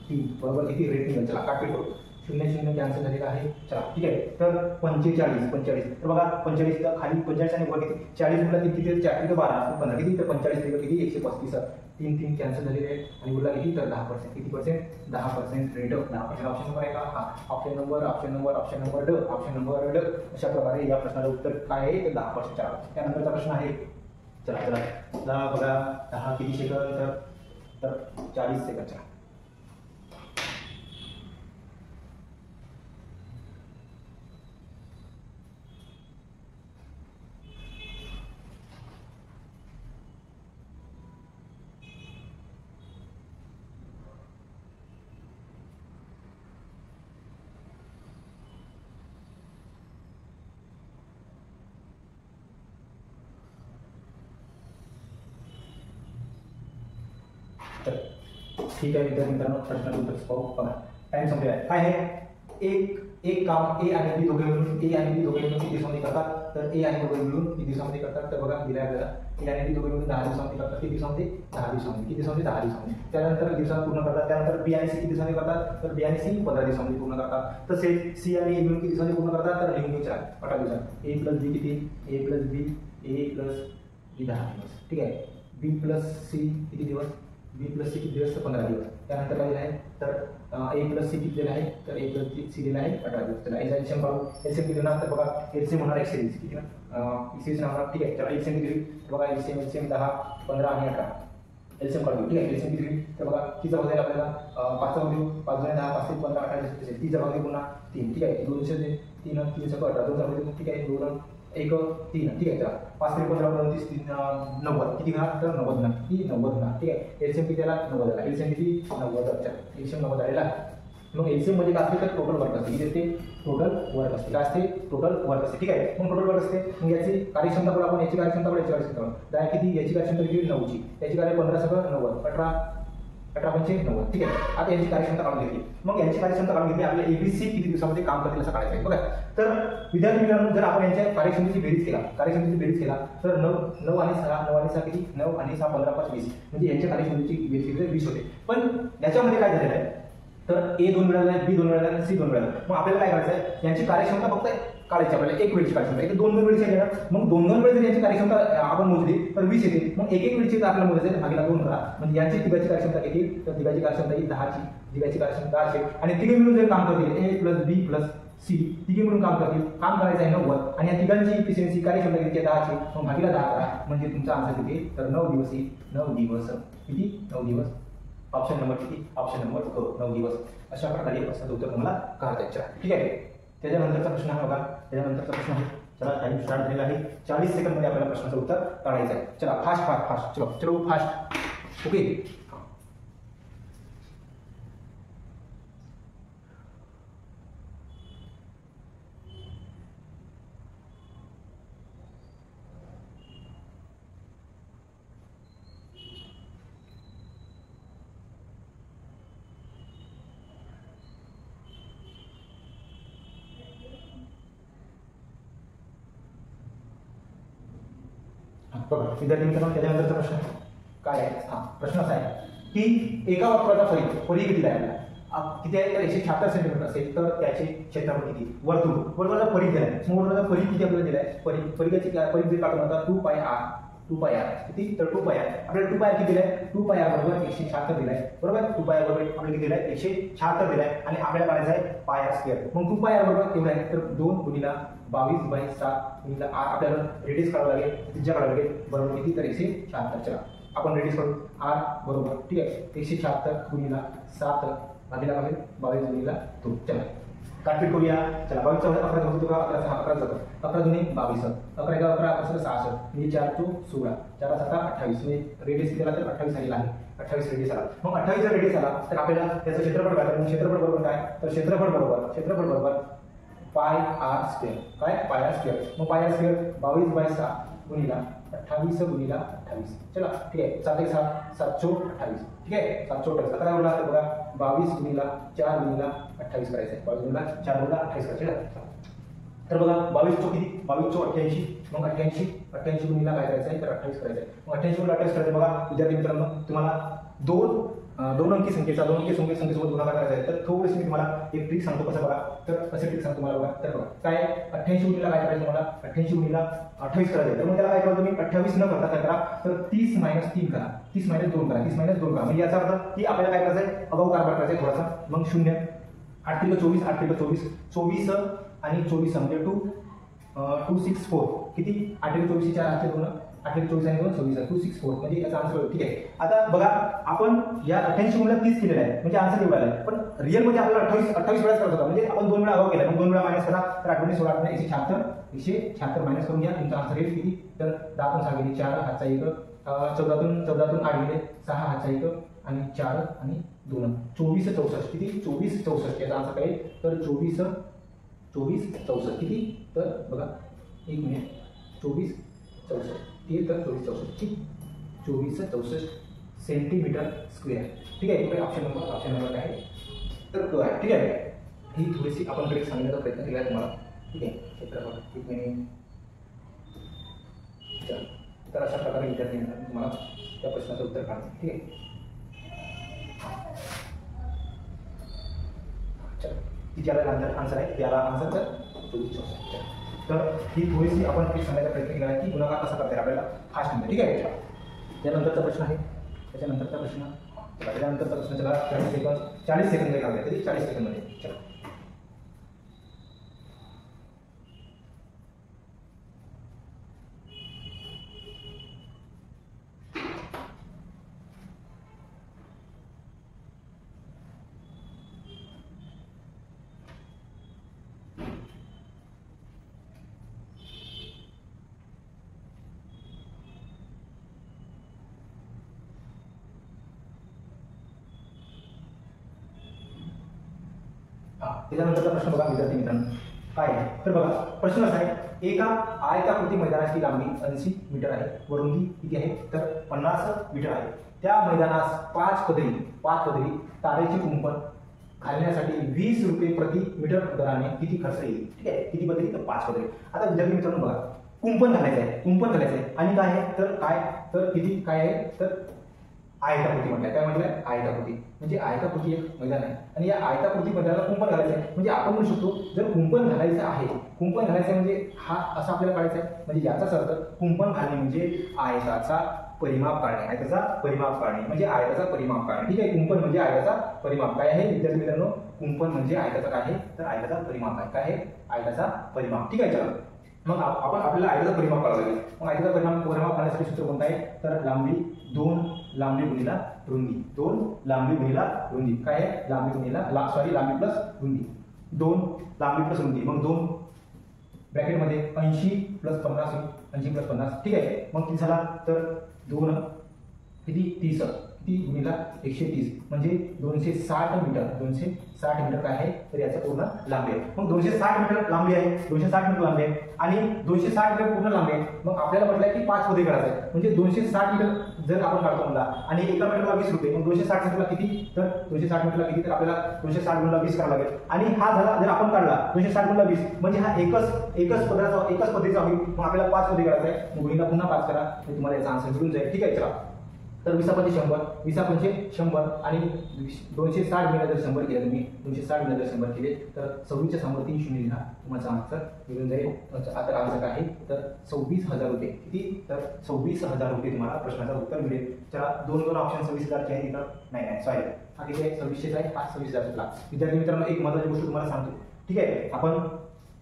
3 बरोबर किती, रेट निघेल. चला, काटपीट करू. 0 0 कॅन्सल झालेला आहे. चला, ठीक आहे. तर 45. तर बघा 45 तर खाली 45 आणि वर किती, 40 गुणिला 3 किती, 4 12 15 किती, तर 45 किती 135. तीन तीन कॅन्सल झालेले आहे आणि उरला किती तर 10%. किती पर्सेंट? 10% रेट. 10% ऑप्शन नंबर आहे का? हा option number option number option number ड ऑप्शन नंबर ड. अशा प्रकारे या प्रश्नाचं उत्तर काय आहे तर 10%. त्यानंतरचा प्रश्न आहे, चला चला चला बघा, 10 किती सेकंद तर 40 सेकंद. तर ठीक आहे विद्यार्थी मित्रांनो, प्रश्नाचं उत्तर पाहू. बघा टाइम संपलेला आहे. काय आहे? एक काम ए आणि बी दोघे मिळून किती दिवसांमध्ये करतात तर ए आणि दोघे मिळून किती दिवसांमध्ये करतात तर बघा दिलाय आपल्याला ए आणि बी दोघे मिळून 10 दिवसांमध्ये करतात. किती दिवसांमध्ये? 10 दिवसांमध्ये. किती दिवसांमध्ये? 10 दिवसांमध्ये. त्यानंतर दिवसांत पूर्ण करतात. त्यानंतर बी आणि सी किती दिवसांमध्ये करतात तर बी आणि सी 15 दिवसांमध्ये पूर्ण करतात. तसेच सी आणि ए मिळून किती दिवसांमध्ये पूर्ण करतात तर लिहून घ्या 18 दिवसात. ए प्लस बी किती? ए प्लस बी 10 दिवस. ठीक आहे. बी प्लस सी किती दिवस? बी प्लस सी किती दिवस तर 15 दिवस. त्यानंतर काय दिलं आहे तर ए प्लस सी किती दिलं आहे तर ए प्लस सी दिलं आहे 18 दिवस. चला याचा एलसीएम काढू. एलसीएम किती होणार तर बघा एलसीएम होणार एक्सचेंज किती ना एक्सचेंज होणार. ठीक आहे. चला एलसीएम किती तर बघा एलसीएम 10 15 आणि 18 एलसीएम काढू. ठीक आहे. एलसीएम किती तर बघा किती जबाब आहे आपल्याला 5 चा व्हॅल्यू 5 × 10 5 × 15 18 30 जबाब आहे पुन्हा 3. ठीक आहे. 2 3 3 18 2 जबाब. ठीक आहे. 2 1 3. ठीक आहे. चला 5 3 15 29 3 90 किती घ्या तर 90 घ्या. किती 90 घ्या. ठीक आहे. एलसीएम किती आला 90 आला. एलसीएम किती 90. अच्छा एलसीएम 90 आलेला. मग एलसीएम म्हणजे काय असते तर टोटल वर्क असते. किती असते? टोटल वर्क असते. काय असते? टोटल वर्क असते. ठीक आहे. मग टोटल वर्क असते. मग याची कार्यक्षमता पण आपण याची कार्यक्षमता पण याची कार्यक्षमता पण किती याची कार्यक्षमता किती 9 ची. याची कार्य 15 सगळं 90 18 पंचे 90. ठीक आहे. आता यांची कार्यक्षमता काढून घेतली. मग यांची कार्यक्षमता काढून घेतली आपल्या एबीसी किती दिवसामध्ये काम करतील असं काढायचं आहे. बघा तर विद्यार्थी मित्रांनो जर आपण यांच्या कार्यक्षमतेची बेरीज केला तर 9 आणि 6 किती 9 आणि 6 15 5 20 म्हणजे यांच्या कार्यक्षमतेची बेरीज केली तर 20 होते. पण याच्यामध्ये काय झालेलं आहे तर ए 2 मिळाला आहे, बी 2 मिळाला आहे, सी 2 मिळाला. मग आपल्याला काय करायचं आहे यांची कार्यक्षमता फक्त काढायची आपल्याला. एक वेळची कार्यक्षमता एक 2 वेळची आहे ना. मग 2 वेळ जर यांची कार्यक्षमता आपण मोजली तर 20 येते. मग एक वेळची आपल्याला मोजायचं भागीला 2 करा म्हणजे यांची तिघाची कार्यक्षमता किती तर तिघाची कार्यक्षमता ही 10 ची. तिघाची कार्यक्षमता 10 आणि तिघे मिळून जर काम करतील ए प्लस बी प्लस सी तिघे मिळून काम करतील. काम करायचं आहे 90 आणि या तिघांची इफिशियन्सी कार्यक्षमता किती आहे 10 ची. मग भागीला 10 करा म्हणजे तुमचा आन्सर किती तर 9 दिवस येईल. 9 दिवस किती 9 दिवस. ऑप्शन नंबर किती? ऑप्शन नंबर 9 दिवस. अशा प्रकारे प्रश्नाचं उत्तर तुम्हाला काढता येईल. ठीक आहे. त्याच्यानंतरचा प्रश्न आहे बघा. त्याच्यानंतरचा प्रश्न आहे. चला टाइम स्टार्ट झालेला आहे. 40 सेकंदमध्ये आपल्याला प्रश्नाचं उत्तर काढायचं आहे. चला फास्ट चलो फास्ट. ओके. बघा विद्यार्थी मित्रांनो त्याच्यानंतरचा प्रश्न काय आहे. प्रश्न असा आहे की एका वक्राचा परिघ किती आहे आपल्याला किती आहे तर 176 सेंटीमीटर असेल तर त्याचे क्षेत्रफळ किती. वर्तुळाचा परिघ दिलाय. वर्तुळाचा परिघ किती आपल्याला दिलाय. परिघाची परिघ जे काढून होता 2πr किती तर 2πr आपल्याला 2πr किती दिलाय 2πr बरोबर 176 दिलाय. बरोबर 2πr बरोबर आपल्याला किती दिलाय 176 दिलाय आणि आपल्याला काढायचं आहे पाय स्क्वेअर. मग 2πr बरोबर केवढा आहे तर 2 गुणिला 22/7 गुणिला r आपल्याला रेडियस काढावं लागेल. त्रिज्या काढावं लागेल. बरोबर किती तर 176. चला आपण रेडियस काढू r बरोबर ठीक आहे 176 गुणिला 7 भागिले 22 गुणिला 2. चला काटपीट करूया. चला 22 चा 11 होतो का 11 जातो 11 दुनी 22 11 1 11 11 66 म्हणजे 4 2 16 4 7 28 म्हणजे रेडियस किती आला तर 28 आलेला आहे. 28 रेडियस आला. मग 28 चा रेडियस आला तर आपल्याला त्याचं क्षेत्रफळ काढायचं. क्षेत्रफळ बरोबर काय तर क्षेत्रफळ बरोबर पाय r स्क्वेअर. काय पाय r स्क्वेअर. मग पाय r स्क्वेअर 22/6 गुणिला 28 गुणिला 28. चला ठीक आहे 7 1 7 728 ठीक आहे 728. आता काय होणार तर बघा 22 गुणिला 4 गुणिला 28 करायचं आहे. 22 गुणिला 4 गुणिला 28 करायचं. तर बघा 22 चो किती 22 चो 88 मग 88 गुणिला काय करायचं आहे तर 28 करायचं आहे. मग 88 गुणिला 28 करायचं. बघा विद्यार्थी मित्रांनो तुम्हाला दोन अंकी संख्येसोबत गुणाकार करायचा आहे. तर थोडीशी मी तुम्हाला एक ट्रिक सांगतो कसं बघा. तर असे ट्रिक सांगतो तुम्हाला बघा. तर बघा काय 88 गुणिला काय करायचं मला 88 गुणिला 28 करायचं. तर मग त्याला काय करतो मी 28 न करता काय करा तर 30 - 3 करा. 30 - 2 करा, 30 - 2 करा, म्हणजे याचा अर्थ की आपल्याला काय करायचं आहे, अगाऊ कारभार करायचा आहे थोडासा. मग 0 8 त्रिक 24, 8 त्रिक 24, 24 आणि 24 म्हणजे 264 किती, 8 त्रिक 24 4 8 2, 8 त्रिक 24 आणि 2 26 264 म्हणजे याचा आन्सर. ठीक आहे. आता बघा आपण या 88 गुणिले 30 केलेला आहे म्हणजे आन्सर एवढा आला, पण रिअल मध्ये आपल्याला 28 वेळा करायचा होता, म्हणजे आपण 2 वेळा अगाऊ केला, मग 2 वेळा मायनस करा, तर 8 16 176 मायनस करून घ्या, तुमचा आन्सर येईल किती, तर 10 पण 6 गेली 4 हातचा 1, 14 8 गेले 6 हातचा 1 आणि 4 आणि 2 24 64 किती, 24 64 याचा आन्सर काय येईल, तर 24 64 किती, तर बघा 1 मिनिट 24 64 ते तर 24 64 ठीक, 24 64 सेंटीमीटर स्क्वेअर. ठीक आहे. इकडे ऑप्शन नंबर काय आहे, तर क आहे. ठीक आहे. ही थोडीशी आपण कडे सांगण्याचा प्रयत्न केला आहे तुम्हाला. ठीक आहे. क्षेत्रफळ 1 मिनिट. तर अशा प्रकारे विद्यार्थ्यांना तुम्हाला त्या प्रश्नाचं उत्तर काढायचं. ठीक आहे. त्याला आन्सर आहे, त्याला आन्सर तर 24 64. तर ही थोडीशी आपण सांगायचा प्रयत्न केला आहे की गुणाकार कसा करता येईल आपल्याला फास्टमध्ये. ठीक आहे. त्यानंतरचा प्रश्न आहे, त्याच्यानंतरचा प्रश्न चला 40 सेकंद लागले तरी 40 सेकंदमध्ये. चला त्याच्यानंतरचा प्रश्न बघा विद्यार्थी मित्रांनो काय आहे, तर बघा प्रश्न असा आहे, एका आयताकृती मैदानाची लांबी 80 मीटर आहे व रुंदी किती आहे, तर 50 मीटर आहे. त्या मैदानास 5 पदरी तारेचे कुंपण घालण्यासाठी 20 रुपये प्रति मीटर दराने किती खर्च येईल. ठीक आहे. किती पदरी, तर 5 पदरी. आता विद्यार्थी मित्रांनो बघा कुंपण घालायचं आहे आणि काय आहे, तर किती काय आहे, तर आयताकृती म्हटलं. काय म्हटलं, आयताकृती म्हणजे आयताकृती एक मैदान आहे आणि या आयताकृती मैदानाला कुंपण घालायचं आहे. म्हणजे आपण म्हणू शकतो जर कुंपण घालायचं आहे म्हणजे हा असा आपल्याला काढायचा आहे, म्हणजे याचाच अर्थ कुंपण घालणे म्हणजे आयताचा परिमाप काढणे, म्हणजे आयताचा परिमाप काढणे. ठीक आहे. कुंपण म्हणजे आयताचा परिमाप काय आहे विद्यार्थी मित्रांनो, कुंपण म्हणजे आयताचा काय आहे, तर आयताचा परिमाप आहे. काय आहे, आयताचा परिमाप. ठीक आहे. चला मग आपल्याला आयताचा परिमाप काढावा लागेल. मग आयताचा परिमाप काढण्यासाठी सूत्र कोणतं आहे, तर लांबी 2 लांबी गुणिला रुंदी, 2 लांबी गुणिला रुंदी. काय आहे, लांबी प्लस रुंदी, 2 लांबी प्लस रुंदी. मग 2 ब्रॅकेटमध्ये 80 प्लस 50, 80 प्लस 50. ठीक आहे. मग किती झाला, तर 2 किती 30 किती गुणिला 130 म्हणजे 260 मीटर काय आहे, तर याचं पूर्ण लांबी आहे. मग 260 मीटर लांबी आहे, 260 मीटर लांबी आहे आणि 260 मीटर पूर्ण लांबी आहे. मग आपल्याला म्हटलं की 5 पदरी करायचं आहे, म्हणजे 260 मीटर जर आपण काढतो म्हणला आणि एका मीटरला 20 रुपये, मग 260 मीटरला किती, तर 260 मीटरला किती, तर आपल्याला 260 गुणिले 20 करावं लागेल. आणि हा झाला जर आपण काढला 260 गुणिले 20 म्हणजे हा एकच पदरीचा होईल. मग आपल्याला 5 पदरी करायचं आहे, मग गुणिला पुन्हा 5 करा, तर तुम्हाला याचा आन्सर मिळून जाईल. ठीक आहे. चला तर 20 पंचे 100 आणि 260 गुणिले जर 100 केले तुम्ही, 260 गुणिले जर 100 केले तर 26 च्या समोर 3 शून्य लिहा, तुम्हाला आन्सर मिळून जाईल. आता आन्सर काय आहे, तर 26,000 रुपये. किती, तर 26,000 रुपये तुम्हाला प्रश्नाचं उत्तर मिळेल. चला 2 ऑप्शन 26,000चे आहे तिथं, नाही सॉरी हा किती आहे, 2600 आहे, हा 26,000. विद्यार्थी मित्रांनो एक महत्त्वाची गोष्ट तुम्हाला सांगतो. ठीक आहे. आपण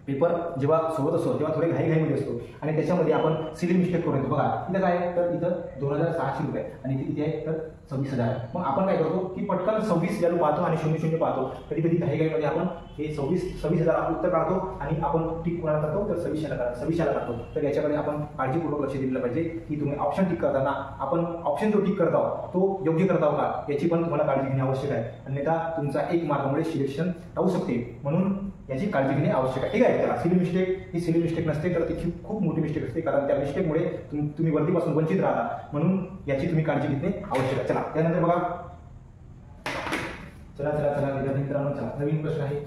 पेपर जेव्हा सोडत असतो तेव्हा थोडे घाईमध्ये असतो आणि त्याच्यामध्ये आपण सिली मिस्टेक करून येतो. बघा इथं काय आहे, तर इथं 2,600 रुपये आणि इथे किती आहे, तर 26,000. मग आपण काय करतो की पटकन 26 व्हॅल्यू पाहतो आणि 00 पाहतो. कधी घाईमध्ये आपण हे 26,000 उत्तर काढतो आणि आपण टिक कोणाला करतो, तर 26ला काढतो. तर याच्याकडे आपण काळजीपूर्वक लक्ष दिलं पाहिजे की तुम्ही ऑप्शन टिक करताना आपण ऑप्शन जो टिक करत आहोत तो योग्य करत आहोत का, याची पण तुम्हाला काळजी घेणे आवश्यक आहे. अन्यथा तुमचा एक मार्कामुळे सिलेक्शन राहू शकते, म्हणून याची काळजी घेणे आवश्यक आहे. ठीक आहे. त्याला सिली मिस्टेक नसते, तर ती खूप मोठी मिस्टेक असते, कारण त्या मिस्टेकमुळे तुम्ही वर्दीपासून वंचित राहता, म्हणून याची तुम्ही काळजी घेणे आवश्यक आहे. चला त्यानंतर बघा, चला विद्यार्थी मित्रांनो, चला नवीन प्रश्न आहे.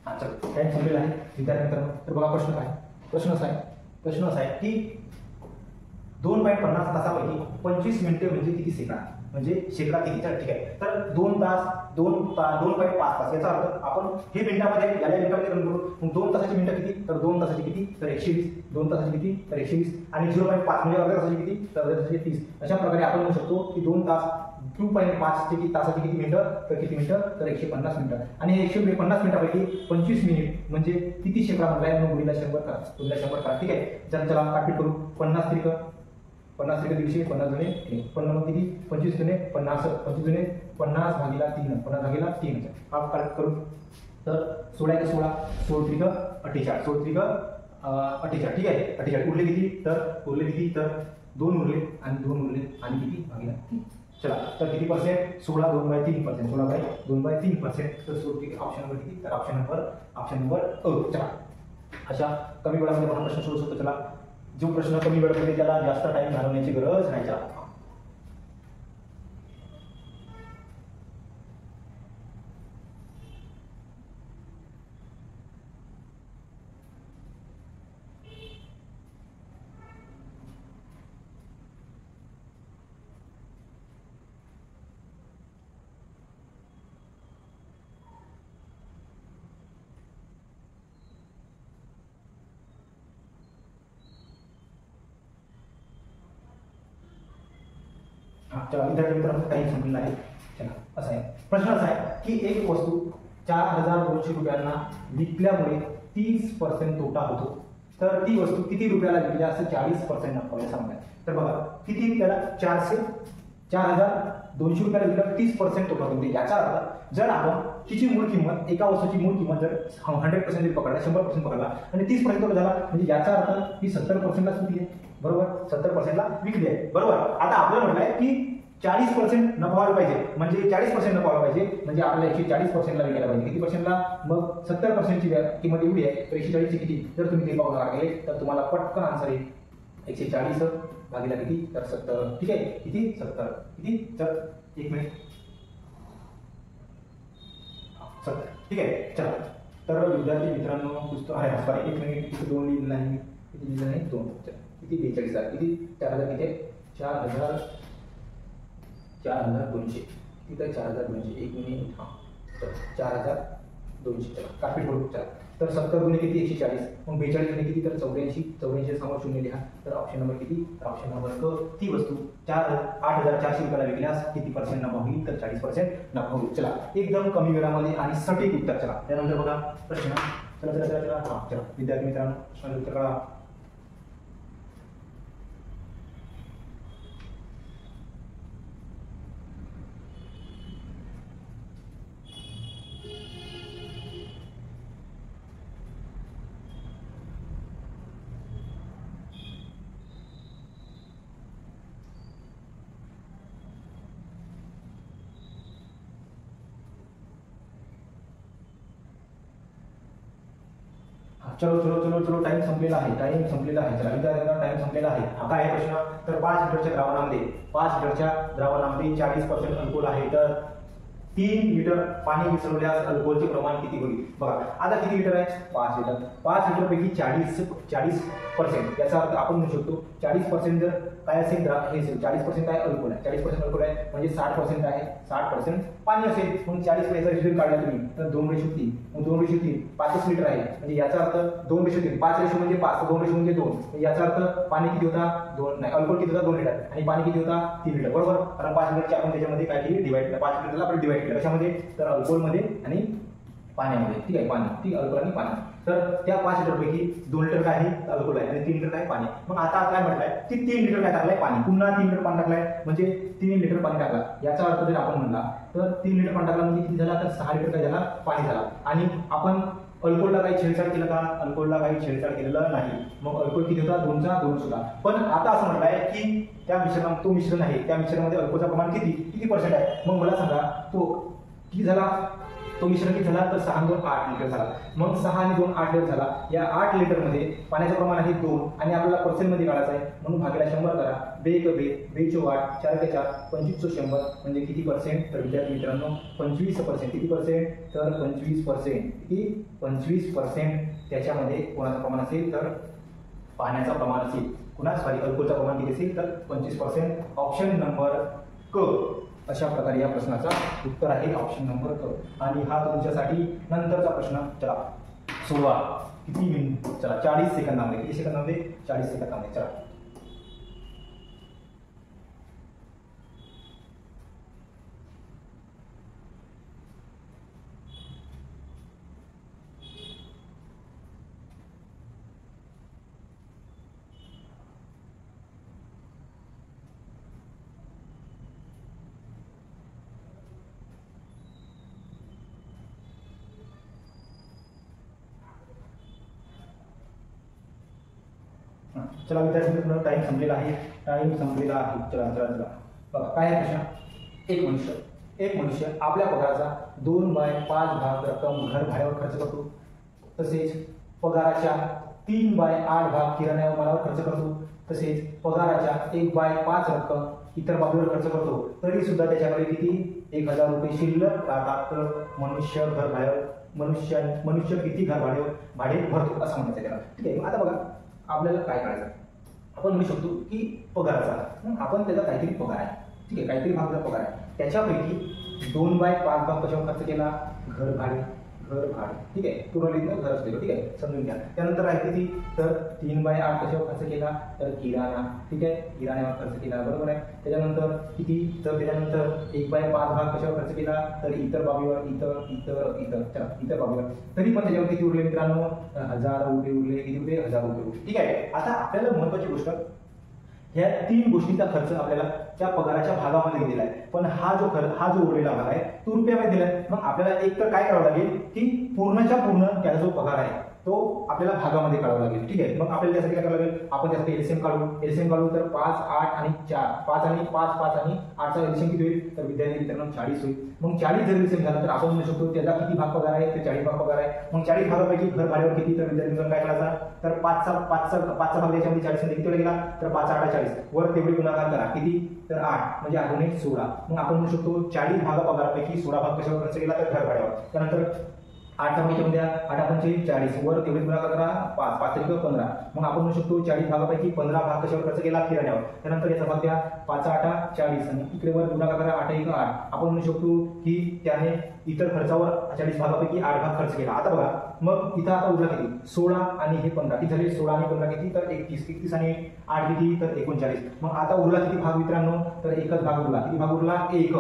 हा चला टाइम संपलेला आहे विद्यार्थी मित्रांनो. तर बघा प्रश्न असा आहे की 2.50 तासापैकी 25 मिनिटे म्हणजे किती सेकंद, म्हणजे शेकडा किती. तर ठीक आहे, तर 2 तास 2.5 तास याचा अर्थ आपण हे मिनिटामध्ये याला मिनिटामध्ये रन करू. मग 2 तासाची मिनिटं किती, तर 2 तासाची किती तर 120, 2 तासाची किती तर 120 आणि 0.5 म्हणजे अर्ध्या तासाची किती तर अर्ध्या तासाची 30. अशा प्रकारे आपण म्हणू शकतो की 2 तास 2.5 ची तासाची किती मिनिटं तर किती मिनिटं तर 150 मिनिटं. आणि हे 150 मिनिटापैकी 25 मिनिट म्हणजे किती शेकडा म्हटलाय, मग गुणिले 100 करा. ठीक आहे, चला काटपीट करू. 50 त्रिक 100, 50 जुने 50 किती 25 जुने 50, 25 जुने 50 भागीला 3, 50 भागीला 3. आप करेक्ट करू. तर 16 × 16 16 त्रिक 48, 16 त्रिक 48. ठीक आहे, 48 उरले किती तर 2 उरले आणि 2 उरले आणि किती भागीला 3. चला तर किती पर्सेंट 16 2/3%, 16/2/3%. तर 16 ऑप्शन नंबर किती तर ऑप्शन नंबर अ. चला अशा कमी वेळामध्ये आपण प्रश्न सोडू शकतो. चला जो प्रश्न कमी वेळामध्ये त्याला जास्त टाइम घालवण्याची गरज नाही. चला विद्यार्थी मित्रांनो टाइम संपलेला आहे. चला असं आहे प्रश्न असा आहे की एक वस्तू 4200 रुपयांना विकल्यामुळे 30% तोटा होतो, तर ती वस्तू किती रुपयाला विकली असं 40% नफा असं म्हणतात. तर बघा किती त्याला 4200 रुपयाला विकलं 30% तोटा होतो. याचा अर्थ जर आपण तिची मूळ किंमत एका वस्तूची मूळ किंमत जर 100% पकडला 100% पकडला आणि 30% तोटा झाला म्हणजे याचा अर्थ ही 70%ला विकली आहे. बरोबर 70%ला विकली आहे. बरोबर. आता आपल्याला म्हटलंय की 40% नफा व्हायला पाहिजे, म्हणजे 40% नफा व्हायला पाहिजे म्हणजे आपल्याला 140%ला विकायला पाहिजे. किती पर्सेंटला मग 70%ची किंमत एवढी आहे तर 140 ची किती जर तुम्ही ते पाहून लागले तर तुम्हाला पटकन आन्सर येईल 140 भागीला किती तर 70. ठीक आहे, किती 70 किती तर 1 मिनिट 70. ठीक आहे चला. तर विद्यार्थी मित्रांनो पुस्तक आहे सॉरी 1 मिनिट इथे 2 लिहिलेलं आहे, किती लिहिलेलं आहे 2. किती 42,000 किती 4000 किती 4200 किती 4200 1 मिनिट 4200. चला कापीट करू. चला तर 70 गुणे किती 140, मग 42 गुणे किती तर 84 समोर शून्य लिहा. तर ऑप्शन नंबर किती तर ऑप्शन नंबर क. ती वस्तू 8400 रुपयाला विकल्यास किती पर्सेंट नफा होईल तर 40% नफा होईल. चला एकदम कमी वेळामध्ये आणि सटीक उत्तर. चला त्यानंतर बघा प्रश्न. चला विद्यार्थी मित्रांनो प्रश्नाचे उत्तर करा. चलो टाइम संपलेला आहे. चला विद्यार्थ्यांना टाइम संपलेला आहे. आता आहे प्रश्न. तर 5 लिटरच्या द्रावणामध्ये 40% अल्कोहोल आहे, तर 3 लिटर पाणी मिसळल्यास अल्कोहोलचे प्रमाण किती होईल. बघा आता किती लिटर आहे 5 लिटर. 5 लिटर पैकी 40% याचा अर्थ आपण म्हणू शकतो 40% जर काय असेल हे 40% काय अल्कोहोल आहे, 40% अल्कोहोल आहे म्हणजे 60% आहे 60% पाणी असेल. मग 40 याचा रेशो काढला तुम्ही तर 2:3. मग 2:3 5 लिटर आहे म्हणजे याचा अर्थ 2:3 5 रेशो म्हणजे 5 तर 2 रेशो म्हणजे 2. याचा अर्थ पाणी किती होता 2 नाही अल्कोहोल किती होता 2 लिटर आणि पाणी किती होता 3 लिटर. बरोबर. कारण 5 लिटरचे आपण त्याच्यामध्ये काय केली डिवाइड केलं. 5 लिटरला आपण डिवाइड केलं कशामध्ये तर अल्कोहोलमध्ये आणि पाण्यामध्ये. ठीक आहे पाणी ठीक अल्कोहोल आणि पाणी. तर त्या 5 लिटर पैकी 2 लिटर काय आहे अल्कोहोल आहे आणि 3 लिटर काय पाणी. मग आता काय म्हटलंय की 3 लिटर काय टाकलंय पाणी, पुन्हा 3 लिटर पाणी टाकलंय म्हणजे 3 लिटर पाणी टाकला. याचा अर्थ जर आपण म्हणला तर 3 लिटर पाणी टाकला म्हणजे किती झाला तर 6 लिटर काय झाला पाणी झाला. आणि आपण अल्कोहोलला काही छेडछाड केलं का अल्कोहोलला काही छेडछाड केलेलं नाही. मग अल्कोहोल किती होता 2चा 2 सुद्धा. पण आता असं म्हटलंय की त्या मिश्रणात तो मिश्रण आहे त्या मिश्रणामध्ये अल्कोहोलचं प्रमाण किती पर्सेंट आहे. मग मला सांगा तो किती झाला तो मिश्रण किती झाला तर 6 आणि 2 8 लिटर झाला. मग 6 आणि 2 8 लिटर झाला. या 8 लिटरमध्ये पाण्याचं प्रमाण आहे 2 आणि आपल्याला पर्सेंटमध्ये काढायचं आहे म्हणून भागीला 100 करा. 2 × 2 2 × 8 4 × 4 25 × 100 म्हणजे किती पर्सेंट तर विद्यार्थी मित्रांनो 25%. किती पर्सेंट तर 25%. किती 25% त्याच्यामध्ये कोणाचं प्रमाण असेल तर पाण्याचं प्रमाण असेल. कुणा सॉरी अल्कोहोलचं प्रमाण किती असेल तर 25%. ऑप्शन नंबर क अशा प्रकारे या प्रश्नाचा उत्तर आहे ऑप्शन नंबर क. आणि हा तुमच्यासाठी नंतरचा प्रश्न. चला 16 किती मिनिट चला 40 सेकंदामध्ये. किती सेकंदामध्ये 40 सेकंदामध्ये. चला चला विद्यार्थी मित्रांनो टाइम संपलेला आहे. चला चला चला बघा काय आहे प्रश्न. एक मनुष्य आपल्या पगाराचा 2/5 भाग रक्कम घर भाड्यावर खर्च करतो. तसेच पगाराच्या 3/8 भाग किराणा मालावर खर्च करतो. तसेच पगाराच्या 1/5 रक्कम इतर बाबीवर खर्च करतो. तरी सुद्धा त्याच्याकडे किती 1000 रुपये शिल्लक राहतात. तर मनुष्य किती घर भाडे भरतो असं म्हणायचं त्याला. ठीक आहे. आता बघा आपल्याला काय करायचं. आपण म्हणू शकतो की पगाराचा मग आपण त्याचा काहीतरी पगार आहे. ठीक आहे. काहीतरी भाग पगार आहे. त्याच्यापैकी 2/5 भाग कशावर खर्च केला घर भाडे. ठीक आहे. पूर्ण घर असलेलं. ठीक आहे. समजून घ्या. त्यानंतर आहे किती तर 3/8 कशावर खर्च केला तर किराणा. ठीक आहे. किराण्यावर खर्च केला बरोबर आहे. त्याच्यानंतर किती तर त्याच्यानंतर 1/5 भाग कशावर खर्च केला तर इतर बाबीवर. चला इतर बाबीवर. तरी पण त्याच्यावर किती उरले मित्रांनो 1000 रुपये उरले. किती रुपये 1000 रुपये उरले. ठीक आहे. आता आपल्याला महत्वाची गोष्ट ह्या 3 गोष्टींचा खर्च आपल्याला त्या पगाराच्या भागामध्ये दिला आहे. पण हा जो उरलेला भाग आहे तो रुपयामध्ये दिला आहे. मग आपल्याला एक तर काय करावं लागेल की पूर्णच्या पूर्ण त्याचा जो पगार आहे तो आपल्याला भागामध्ये काढावा लागेल. ठीक आहे. मग आपल्याला त्यासाठी काय करावं लागेल आपण त्यासाठी एलसीएम काढू. तर 5 8 आणि 4 5 आणि 5 आणि 8चा एलसीएम किती होईल तर विद्यार्थी मित्रांनो 40 होईल. मग 40 जर एलसीएम झाला तर आपण म्हणू शकतो त्याचा किती भाग पगार आहे तर 40 भाग पगार आहे. मग 40 भागापैकी घर भाड्यावर किती तर विद्यार्थी मित्रांनो काय करायचा तर 5चा भाग त्याच्यामध्ये 40 मध्ये किती गेला तर 5 8 40 वर तेवढे गुणाकार करा. किती तर 8 म्हणजे 8 × 16. मग आपण म्हणू शकतो 40 भाग पगारापैकी 16 भाग कशावर खर्च केला तर घर भाड्यावर. त्यानंतर 8 मध्ये द्या 8 × 40 वर तेवढे गुणाकार करा 5 5 × 15. मग आपण म्हणू शकतो 40 भागापैकी 15 भाग कशावर खर्च केला किराण्यावर. त्यानंतर याचा भाग द्या 5 8 40 आणि इकडे वर गुणाकार करा 8 × 8. आपण म्हणू शकतो की त्याने इतर खर्चावर 40 भागापैकी 8 भाग खर्च केला. आता बघा मग इथं आता उरला किती 16 आणि हे 15 किती झाले 16 आणि 15 किती तर 31 आणि 8 किती तर 39. मग आता उरला किती भाग मित्रांनो तर एकच भाग उरला. किती भाग उरला 1.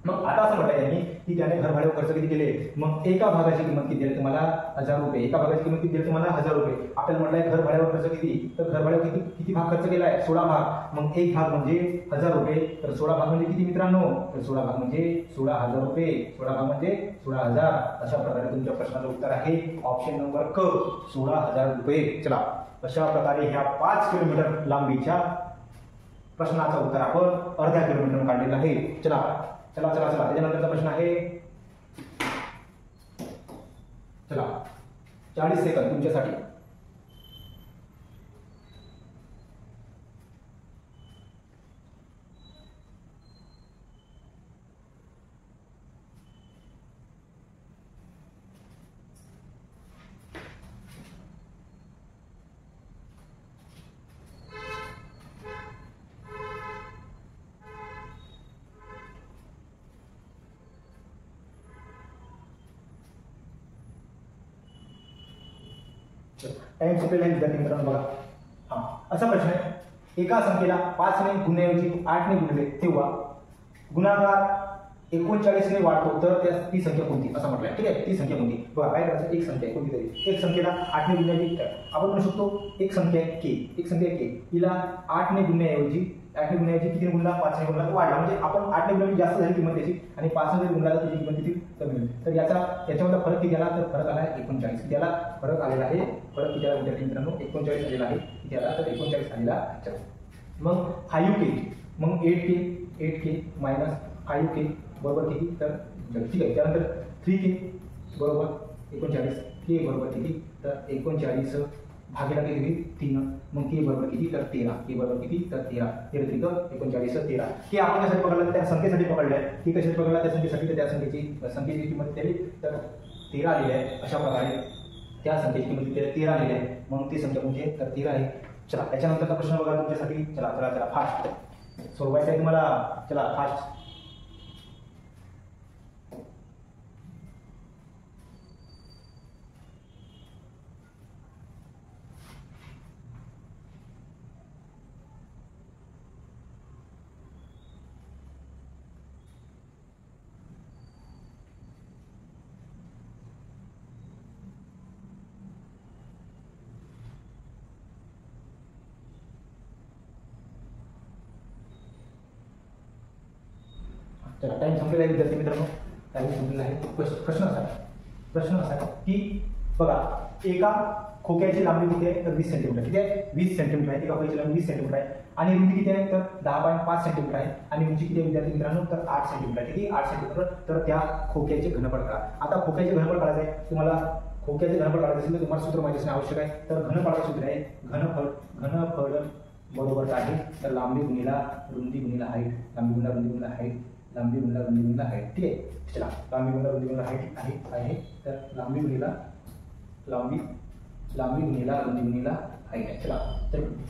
मग आता असं म्हटलं त्यांनी की त्याने घर भाड्यावर खर्च किती केले. मग एका भागाची किंमत किती दिली तुम्हाला 1000 रुपये. एका भागाची किंमत किती दिली तुम्हाला 1000 रुपये. आपल्याला म्हटलंय घर भाड्यावर खर्च किती तर घर भाड्यावर किती भाग खर्च केलाय 16 भाग. मग एक भाग म्हणजे 1000 रुपये तर 16 भाग म्हणजे किती मित्रांनो तर 16 भाग म्हणजे 16,000 रुपये. 16 भाग म्हणजे 16,000. अशा प्रकारे तुमच्या प्रश्नाचं उत्तर आहे ऑप्शन नंबर क 16,000 रुपये. चला अशा प्रकारे ह्या 5 किलोमीटर लांबीच्या प्रश्नाचं उत्तर आपण अर्ध्या किलोमीटर काढलेलं आहे. चला त्याच्यानंतरचा प्रश्न आहे. चला 40 सेकंद तुमच्यासाठी. टाइम संपलेला आहे विद्यार्थी मित्रांनो. बघा असा प्रश्न आहे. एका संख्येला 5 ने गुणण्याऐवजी 8 ने गुणले तेव्हा गुणाकार 39 ने वाढतो तर ती संख्या कोणती असं म्हटलंय. ठीक आहे. ती संख्या कोणती बघा काय करायचं एक संख्या आहे कोणती तरी. एक संख्येला 8 ने गुणण्याऐवजी आपण म्हणू शकतो एक संख्या आहे के. हिला 8 ने गुणण्याऐवजी किती गुणला 5 ने गुणला तर वाढला. म्हणजे आपण 8 ने गुणल्याने जास्त झाली किंमत त्याची आणि 5 ने गुणला तर त्याची किंमत किती कमी होईल. तर याच्यामध्ये फरक किती आला तर फरक आला 39. त्याला फरक आलेला आहे. फरक किती आला विद्यार्थी मित्रांनो 39 आलेला आहे. किती आला तर 39 आलेला आहे. मग 5K मग 8K - 5K बरोबर किती तर ठीक आहे. त्यानंतर 3k बरोबर 39, k बरोबर किती तर 39 भागीला किती होईल 3, मग k बरोबर किती तर 13, k बरोबर किती तर 13, 39 13. k आपण कशासाठी पकडलं त्या संख्येसाठी पकडलं आहे, k कशासाठी पकडला त्या संख्येसाठी, तर त्या संख्येची किंमत तरी तर 13 आलेली आहे. अशा प्रकारे त्या संख्येची किंमत 13 आलेली आहे, म्हणून ती संख्या म्हणजे तर 13 आहे. चला त्याच्यानंतरचा प्रश्न बघा तुमच्यासाठी. चला चला चला फास्ट सोडवायचं आहे तुम्हाला. चला फास्ट. चला टाइम संपलेला आहे विद्यार्थी मित्रांनो, टाइम संपलेला आहे. प्रश्न असा की बघा एका खोक्याची लांबी किती आहे तर 20 सेंटीमीटर. किती आहे 20 सेंटीमीटर आहे. एका खोक्याची लांबी 20 सेंटीमीटर आहे आणि रुंदी किती आहे तर 10.5 सेंटीमीटर आहे आणि उंची किती आहे विद्यार्थी मित्रांनो तर 8 सेंटीमीटर. किती 8 सेंटीमीटर. तर त्या खोक्याचे घनफळ करा. आता खोक्याचे घनफळ काढायचं आहे तुम्हाला. खोक्याचे घनफळ काढायचं असेल तर तुम्हाला सूत्र माहिती असणे आवश्यक आहे. तर घनफळाचे सूत्र आहे घनफळ बरोबर काय आहे तर लांबी गुणिला रुंदी गुणिला हाईट, लांबी गुणिला रुंदी गुणिला हाईट, लांबी गुणिला रुंदी गुणिला हाईट. ठीक आहे. चला लांबी गुणिला रुंदी गुणिला हाईट आहे तर लांबी गुणिला रुंदी गुणिला हाईट आहे.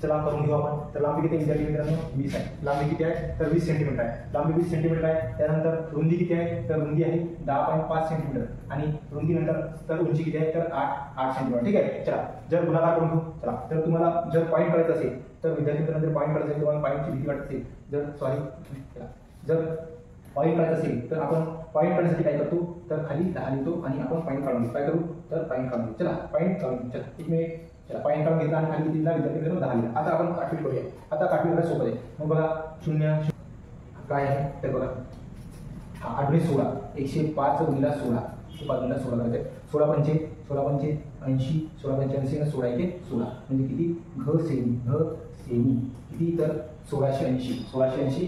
चला करून घेऊ आपण. तर लांबी किती विद्यार्थी मित्रांनो 20 आहे. लांबी किती आहे तर 20 सेंटीमीटर आहे. लांबी 20 सेंटीमीटर आहे. त्यानंतर रुंदी किती आहे तर रुंदी आहे 10.5 सेंटीमीटर आणि रुंदी नंतर तर उंची किती आहे तर 8 सेंटीमीटर. ठीक आहे. चला जर गुणाकार करून घेऊ. चला तर तुम्हाला जर पॉईंट करायचं असेल तर विद्यार्थी मित्रांनो जर पॉईंट करायचं असेल तुम्हाला पॉईंटची भीती वाटत असेल जर पॉईंट काढायचं असेल तर आपण पॉईंट काढण्यासाठी काय करतो तर खाली 10 लिहितो आणि आपण पॉईंट काढून घेऊ. काय करू तर पॉईंट काढून घेऊ. चला पॉईंट काढून घेऊ. चला 1 मिनिट. चला पॉईंट काढून घेतला आणि खाली दिला विद्यार्थी मित्रांनो 10 लिहिला. आता आपण काटपीट करूया. आता काटपीट करायला सोपं आहे. मग बघा 0 काय आहे तर बघा 8 × 16 105 गुणिला 16 गुणिला 16 करायचं. 16 पंचे 80 16 पंचे 80 16 1 16 म्हणजे किती घ सेमी किती तर 1680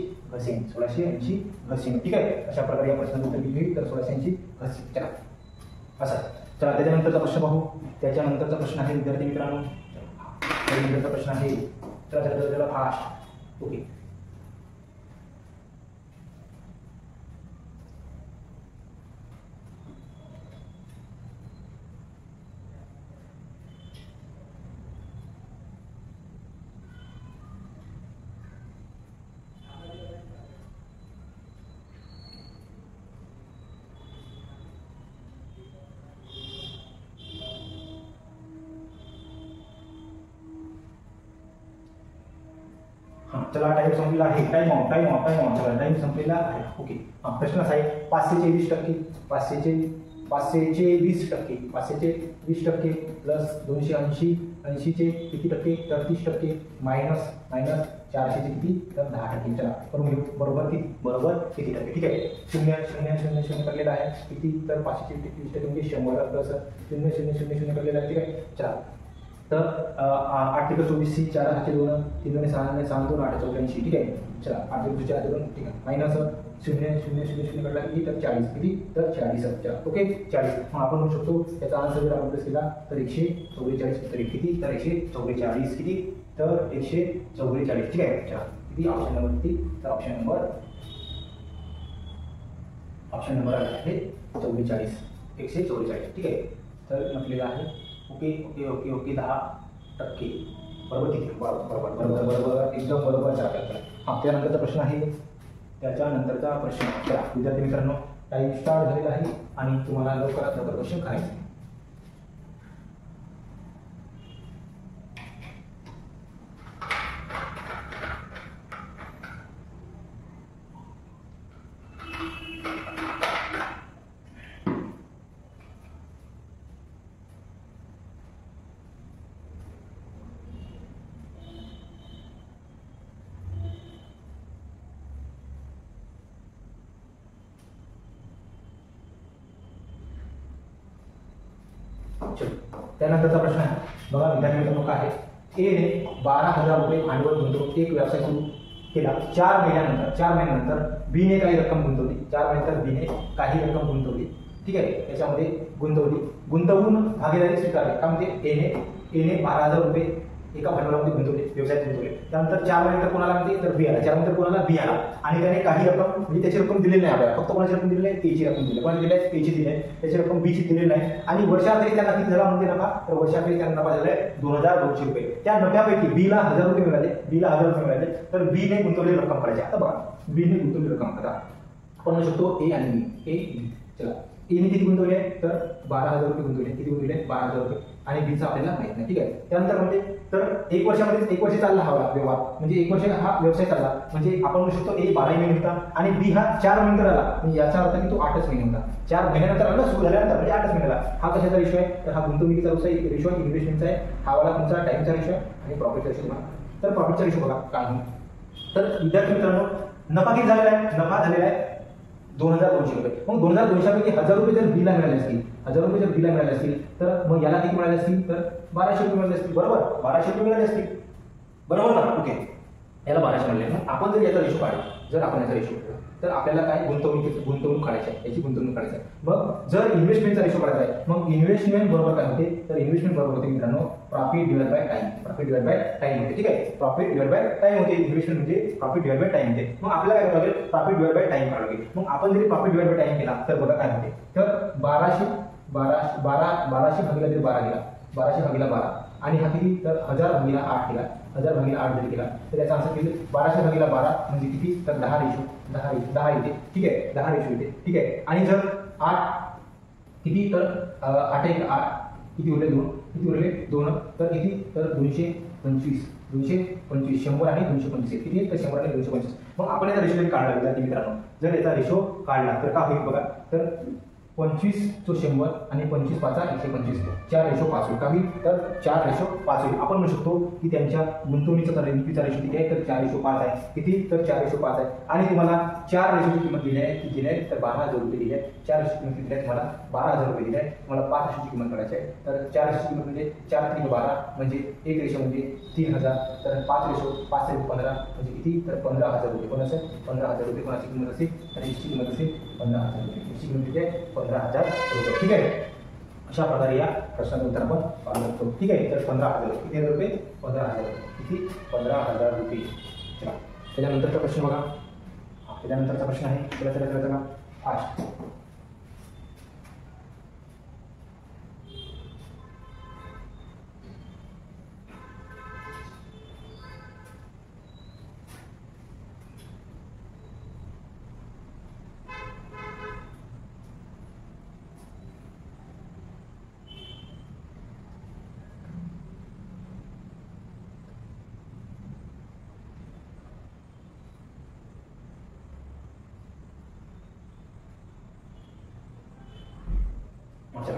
घसेमी. ठीक आहे. अशा प्रकारे या प्रश्नाचं उत्तर किती होईल तर 1680 घसेमी. चला असं. चला त्याच्यानंतरचा प्रश्न पाहू. त्याच्यानंतरचा प्रश्न आहे विद्यार्थी मित्रांनो त्याच्यानंतरचा प्रश्न आहे. चला फास्ट. ओके. चला टाइम संपलेला आहे. Time on. चला टाइम संपलेला आहे. ओके. प्रश्न असा आहे 500चे 20% प्लस 280 80चे किती टक्के तर 30% मायनस 400चे किती तर 10%. चला करून घेऊ. बरोबर किती टक्के. ठीक आहे. 0 करलेला आहे किती तर 500चे 30% म्हणजे 100 प्लस 0 करलेला आहे. ठीक आहे. चला तर 8 × 24 4 × 2 3 × 6 6 2 8 84. ठीक आहे. चला 8 × 4 2 ठीक आहे. मायनस 0 काढला किती तर 40 किती तर 40. चला ओके 40. मग आपण म्हणू शकतो याचा आन्सर जर आपण प्लेस केला तर 144 तर किती तर 144 किती तर 144. ठीक आहे. चला किती ऑप्शन नंबर किती तर ऑप्शन नंबर आहे 44 144. ठीक आहे. तर म्हटलेलं आहे ओके 10% बरोबर किती बरोबर एकदम बरोबर. त्यानंतरचा प्रश्न आहे. त्याच्यानंतरचा प्रश्न चला विद्यार्थी मित्रांनो टाइम स्टार्ट झालेला आहे आणि तुम्हाला लवकरात लवकर क्वेश्चन करायचे. त्यानंतरचा प्रश्न आहे बघा विद्यार्थी मित्रांनो काय आहे. ए ने 12,000 रुपये भांडवल गुंतवून एक व्यवसाय सुरू केला 4 महिन्यानंतर बीने काही रक्कम गुंतवली, 4 महिन्यानंतर बीने काही रक्कम गुंतवली, ठीक आहे, त्याच्यामध्ये गुंतवून भागीदारी स्वीकारली. का म्हणजे एने 12,000 रुपये एका भांडवलामध्ये गुंतवले, व्यवसायात गुंतवले. त्यानंतर 4 महिन्यानंतर कोणाला म्हणते तर बी आला, 4 महिन्यानंतर कोणाला बी आला आणि त्याने काही रक्कम म्हणजे त्याची रक्कम दिलेली नाही आपल्याला, फक्त कोणाची रक्कम दिलेली आहे एची रक्कम दिली, कोणाची दिली आहे एची दिली आहे, त्याची रक्कम बीची दिलेली नाही आणि वर्षाखेरी त्यांना किती झाला म्हणते नफा, तर वर्षाखेरी त्यांना नफा झाला आहे 2,200 रुपये. त्या नफ्यापैकी बीला 1,000 रुपये मिळाले, तर बीने गुंतवलेली रक्कम काढायची. आता बघा बीने गुंतवलेली रक्कम आता आपण म्हणू शकतो ए आणि बी. चला एने किती गुंतवले तर 12,000 रुपये गुंतवले, किती गुंतवले 12,000 रुपये आणि बीचा आपल्याला माहित नाही, ठीक आहे. त्यानंतर म्हणजे तर 1 वर्ष चालला हा व्यवहार, म्हणजे 1 वर्ष हा व्यवसाय चालला, म्हणजे आपण म्हणू शकतो ए 12 महिने होता आणि बी हा 4 महिन्यानंतर आला, म्हणजे याचा अर्थ की तो 8च महिने होता. 4 महिन्यानंतर आला सुरू झाल्यानंतर म्हणजे 8च महिन्याला. हा कशाचा रेशो आहे तर हा गुंतवणुकीचा रेशो आहे, इन्व्हेस्टमेंटचा आहे. हा वाला तुमचा टाइमचा रेशो आहे आणि प्रॉफिटचा रेशो बघा. तर प्रॉफिटचा रेशो बघा काय आहे. तर विद्यार्थी मित्रांनो नफा किती झालेला आहे, नफा झालेला आहे 2,200 रुपये. मग 2,200 पैकी 1,000 रुपये जर बीला मिळाले असतील, 1,000 रुपये जर बीला मिळाले असतील तर मग याला किती मिळाले असतील तर 1,200 रुपये मिळाले असतील, बरोबर 1,200 रुपये मिळाले असतील, बरोबर ना. ओके, याला 1,200 मिळाले. मग आपण जर याचा रेशो काढला, जर आपण याचा रेशो काढला तर आपल्याला काय गुंतवणूक काढायची आहे, याची गुंतवणूक काढायची आहे. मग जर इन्व्हेस्टमेंटचा रेशो काढायचा आहे, मग इन्व्हेस्टमेंट बरोबर काय होते तर इन्व्हेस्टमेंट बरोबर होते मित्रांनो प्रॉफिट डिवाइड बाय टाइम होते, ठीक आहे. प्रॉफिट डिवाइड बाय टाइम होते, इन्व्हेस्टमेंट म्हणजे प्रॉफिट डिवाइड बाय टाइम होते. मग आपल्याला काय करावं लागेल प्रॉफिट डिवाइड बाय टाइम काढावं लागेल. मग आपण जरी प्रॉफिट डिवाइड बाय टाइम केला तर बघा काय होते तर 1200 भागिले 12 गेला, 1200 भागिले 12 आणि हा किती तर 1,000 भागिले 8 केला, 1,000 भागिले 8 जरी केला तर याचा आन्सर किती 1200 भागिले 12 म्हणजे किती तर 10 येते, ठीक आहे, 10 रेशो येते, ठीक आहे. आणि जर 8 किती तर 8 किती उरले 2, किती उरले 2 तर किती तर 225 100 आणि 225 किती तर 100 आणि 225. मग आपण याचा रेशो काढला विद्यार्थी मित्रांनो, जर याचा रेशो काढला तर काय होईल बघा तर 25 तो 100 आणि 25 5 125 4 रेशो 5 होईल. काही तर 4 रेशो 5 होईल. आपण म्हणू शकतो की त्यांच्या गुंतवणुकीचा रेशो किती आहे तर 4 रेशो 5 आहे, किती तर 4 रेशो 5 आहे. आणि तुम्हाला 4 रेशोची किंमत दिली आहे, किती दिली आहे तर 12,000 रुपये दिली आहे. 4 रेशोची किंमत दिली आहे तुम्हाला 12,000 रुपये दिली आहे. तुम्हाला 5 रेशोची किंमत काढायची आहे, तर 4 रेशोची किंमत म्हणजे 4 3 12 म्हणजे 1 रेशो म्हणजे 3,000, तर 5 रेशो 5 3 15 म्हणजे किती तर 15,000 रुपये. कोणाचं 15,000 रुपये कोणाची किंमत असेल तर याची किंमत असेल 15,000 रुपये, याची किंमत किती आहे 15,000 रुपये, ठीक आहे. अशा प्रकारे या प्रश्नाचं उत्तर आपण पाहू शकतो, ठीक आहे. तर 15,000 किती रुपये 15,000 किती 15,000 रुपये. चला त्याच्यानंतरचा प्रश्न बघा, त्याच्यानंतरचा प्रश्न आहे चला 8.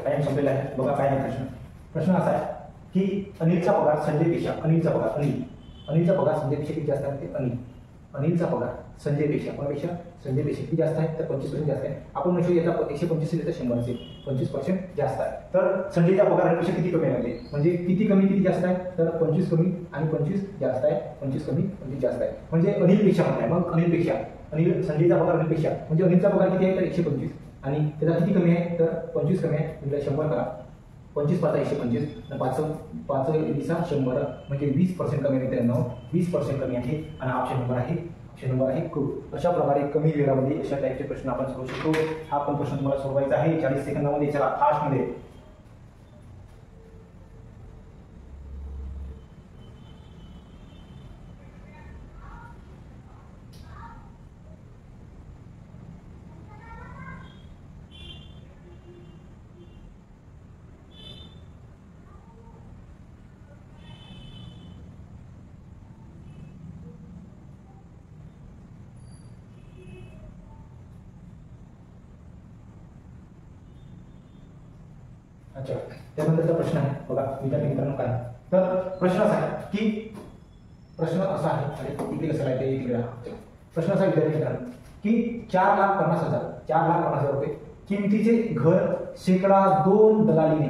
टाइम संपलेला आहे. बघा काय आहे प्रश्न असा आहे की अनिलचा पगार संजयपेक्षा किती जास्त आहे ते अनिलचा पगार संजयपेक्षा किती जास्त आहे तर 25% जास्त आहे. आपण म्हणू याचा 125 तर 100 असेल 25% जास्त आहे. तर संजयचा पगार अनिलपेक्षा किती कमी आहे, म्हणजे किती कमी किती जास्त आहे तर 25 कमी आणि 25 जास्त आहे, 25 कमी 25 जास्त आहे, म्हणजे अनिलपेक्षा म्हणताय. मग संजयचा पगार अनिलपेक्षा म्हणजे अनिलचा पगार किती आहे तर 125 आणि त्याचा किती कमी आहे तर 25 कमी आहे, म्हणजे 100 करा 25 5 125 5 100 म्हणजे 20% कमी आहे. मित्रांनो 20% कमी आहे आणि ऑप्शन नंबर आहे खूप. अशा प्रकारे कमी वेळामध्ये अशा टाईपचे प्रश्न आपण सोडवू शकतो. हा पण प्रश्न तुम्हाला सोडवायचा आहे 40 सेकंदामध्ये. चला फास्टमध्ये. अच्छा त्यानंतरचा प्रश्न आहे बघा विद्यार्थी मित्रांनो काय तर प्रश्न असा आहे अरे इकडे कसं आहे ते इकडे. प्रश्न असा विद्यार्थी मित्रांनो की 4,50,000 रुपये किमतीचे घर शेकडा दोन दलालीने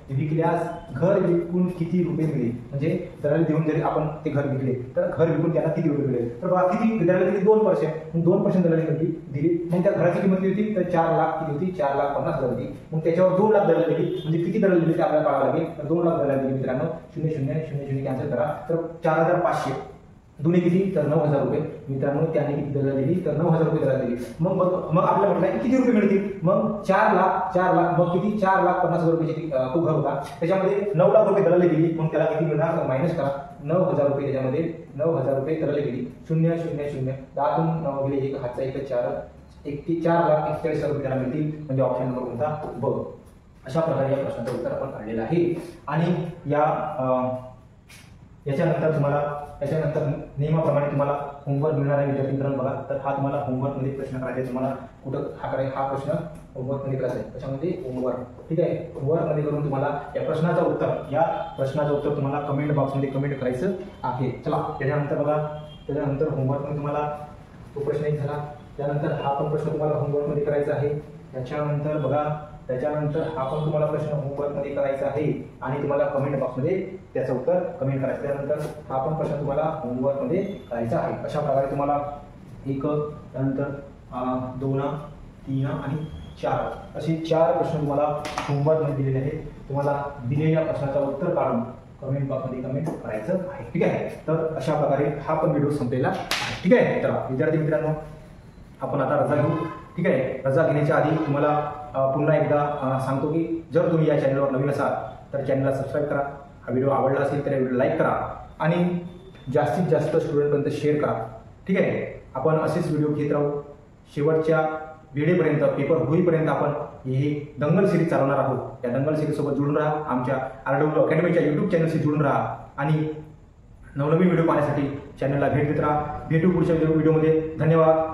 विकल्यास घर विकून किती रुपये मिळेल? म्हणजे दलाली देऊन जरी आपण ते घर विकले तर घर विकून त्यांना किती रुपये मिळेल? तर बघा किती दलाली दिली 2%, 2% दलाली दिली. मग त्या घराची किंमत किती होती? तर 4 लाख किती होती? 4,50,000 होती. मग त्याच्यावर 2 लाख दलाली दिली. म्हणजे किती दलाली दिली ते आपल्याला पाहावं लागेल. तर 2 लाख दलाली दिली मित्रांनो. 0000 कॅन्सल करा. तर 4,500 दोन्ही किती? तर 9,000 रुपये. मित्रांनो त्याने किती दलाली दिली? तर 9,000 रुपये दलाली दिली. मग आपल्याला म्हटलं किती रुपये मिळतील? मग 4 लाख मग किती? 4,50,000 रुपयाची तो घर होता. त्याच्यामध्ये 9 लाख रुपये दलाली दिली. मग त्याला किती मिळणार? मायनस करा. 9,000 रुपये. त्याच्यामध्ये 9,000 रुपये दलाली दिली. 000 10 गेले 1 हातचा 1 4 4,41,000 रुपये त्याला मिळतील. म्हणजे ऑप्शन नंबर कोणता? ब. अशा प्रकारे या प्रश्नाचं उत्तर आपण काढलेलं आहे. आणि याच्यानंतर नियमाप्रमाणे तुम्हाला होमवर्क मिळणार आहे विद्यार्थी मित्रांनो. बघा तर हा तुम्हाला होमवर्कमध्ये प्रश्न करायचा आहे. तुम्हाला कुठं हा प्रश्न होमवर्कमध्ये करायचा आहे. त्याच्यामध्ये होमवर्क ठीक आहे. होमवर्कमध्ये करून तुम्हाला या प्रश्नाचं उत्तर तुम्हाला कमेंट बॉक्समध्ये कमेंट करायचं आहे. चला त्याच्यानंतर होमवर्कमध्ये तुम्हाला तो प्रश्न एक झाला. त्यानंतर हा पण प्रश्न तुम्हाला होमवर्कमध्ये करायचा आहे. त्याच्यानंतर हा पण तुम्हाला प्रश्न होमवर्कमध्ये करायचा आहे आणि तुम्हाला कमेंट बॉक्समध्ये त्याचं उत्तर कमेंट करायचं. त्यानंतर हा पण प्रश्न तुम्हाला होमवर्कमध्ये करायचा आहे. अशा प्रकारे तुम्हाला 1, त्यानंतर 2, 3 आणि 4 असे 4 प्रश्न तुम्हाला होमवर्कमध्ये दिलेले आहेत. तुम्हाला दिलेल्या प्रश्नाचं उत्तर काढून कमेंट बॉक्समध्ये कमेंट करायचं आहे. ठीक आहे. तर अशा प्रकारे हा पण व्हिडिओ संपलेला आहे. ठीक आहे. तर विद्यार्थी मित्रांनो आपण आता रजा घेऊ. ठीक आहे. रजा घेण्याच्या आधी तुम्हाला पुन्हा एकदा सांगतो की जर तुम्ही या चॅनलवर नवीन असाल तर चॅनलला सबस्क्राईब करा. हा व्हिडिओ आवडला असेल तर व्हिडिओ लाईक करा आणि जास्तीत जास्त स्टुडंटपर्यंत शेअर करा. ठीक आहे. आपण असेच व्हिडिओ घेत राहू. शेवटच्या वेळेपर्यंत पेपर होईपर्यंत आपण हे दंगल सिरीज चालवणार आहोत. या दंगल सिरीजसोबत जुळून राहा. आमच्या RW अकॅडमीच्या यूट्यूब चॅनलशी जुळून राहा आणि नवनवीन व्हिडिओ पाहण्यासाठी चॅनलला भेट देत राहा. भेटू पुढच्या व्हिडिओमध्ये. धन्यवाद.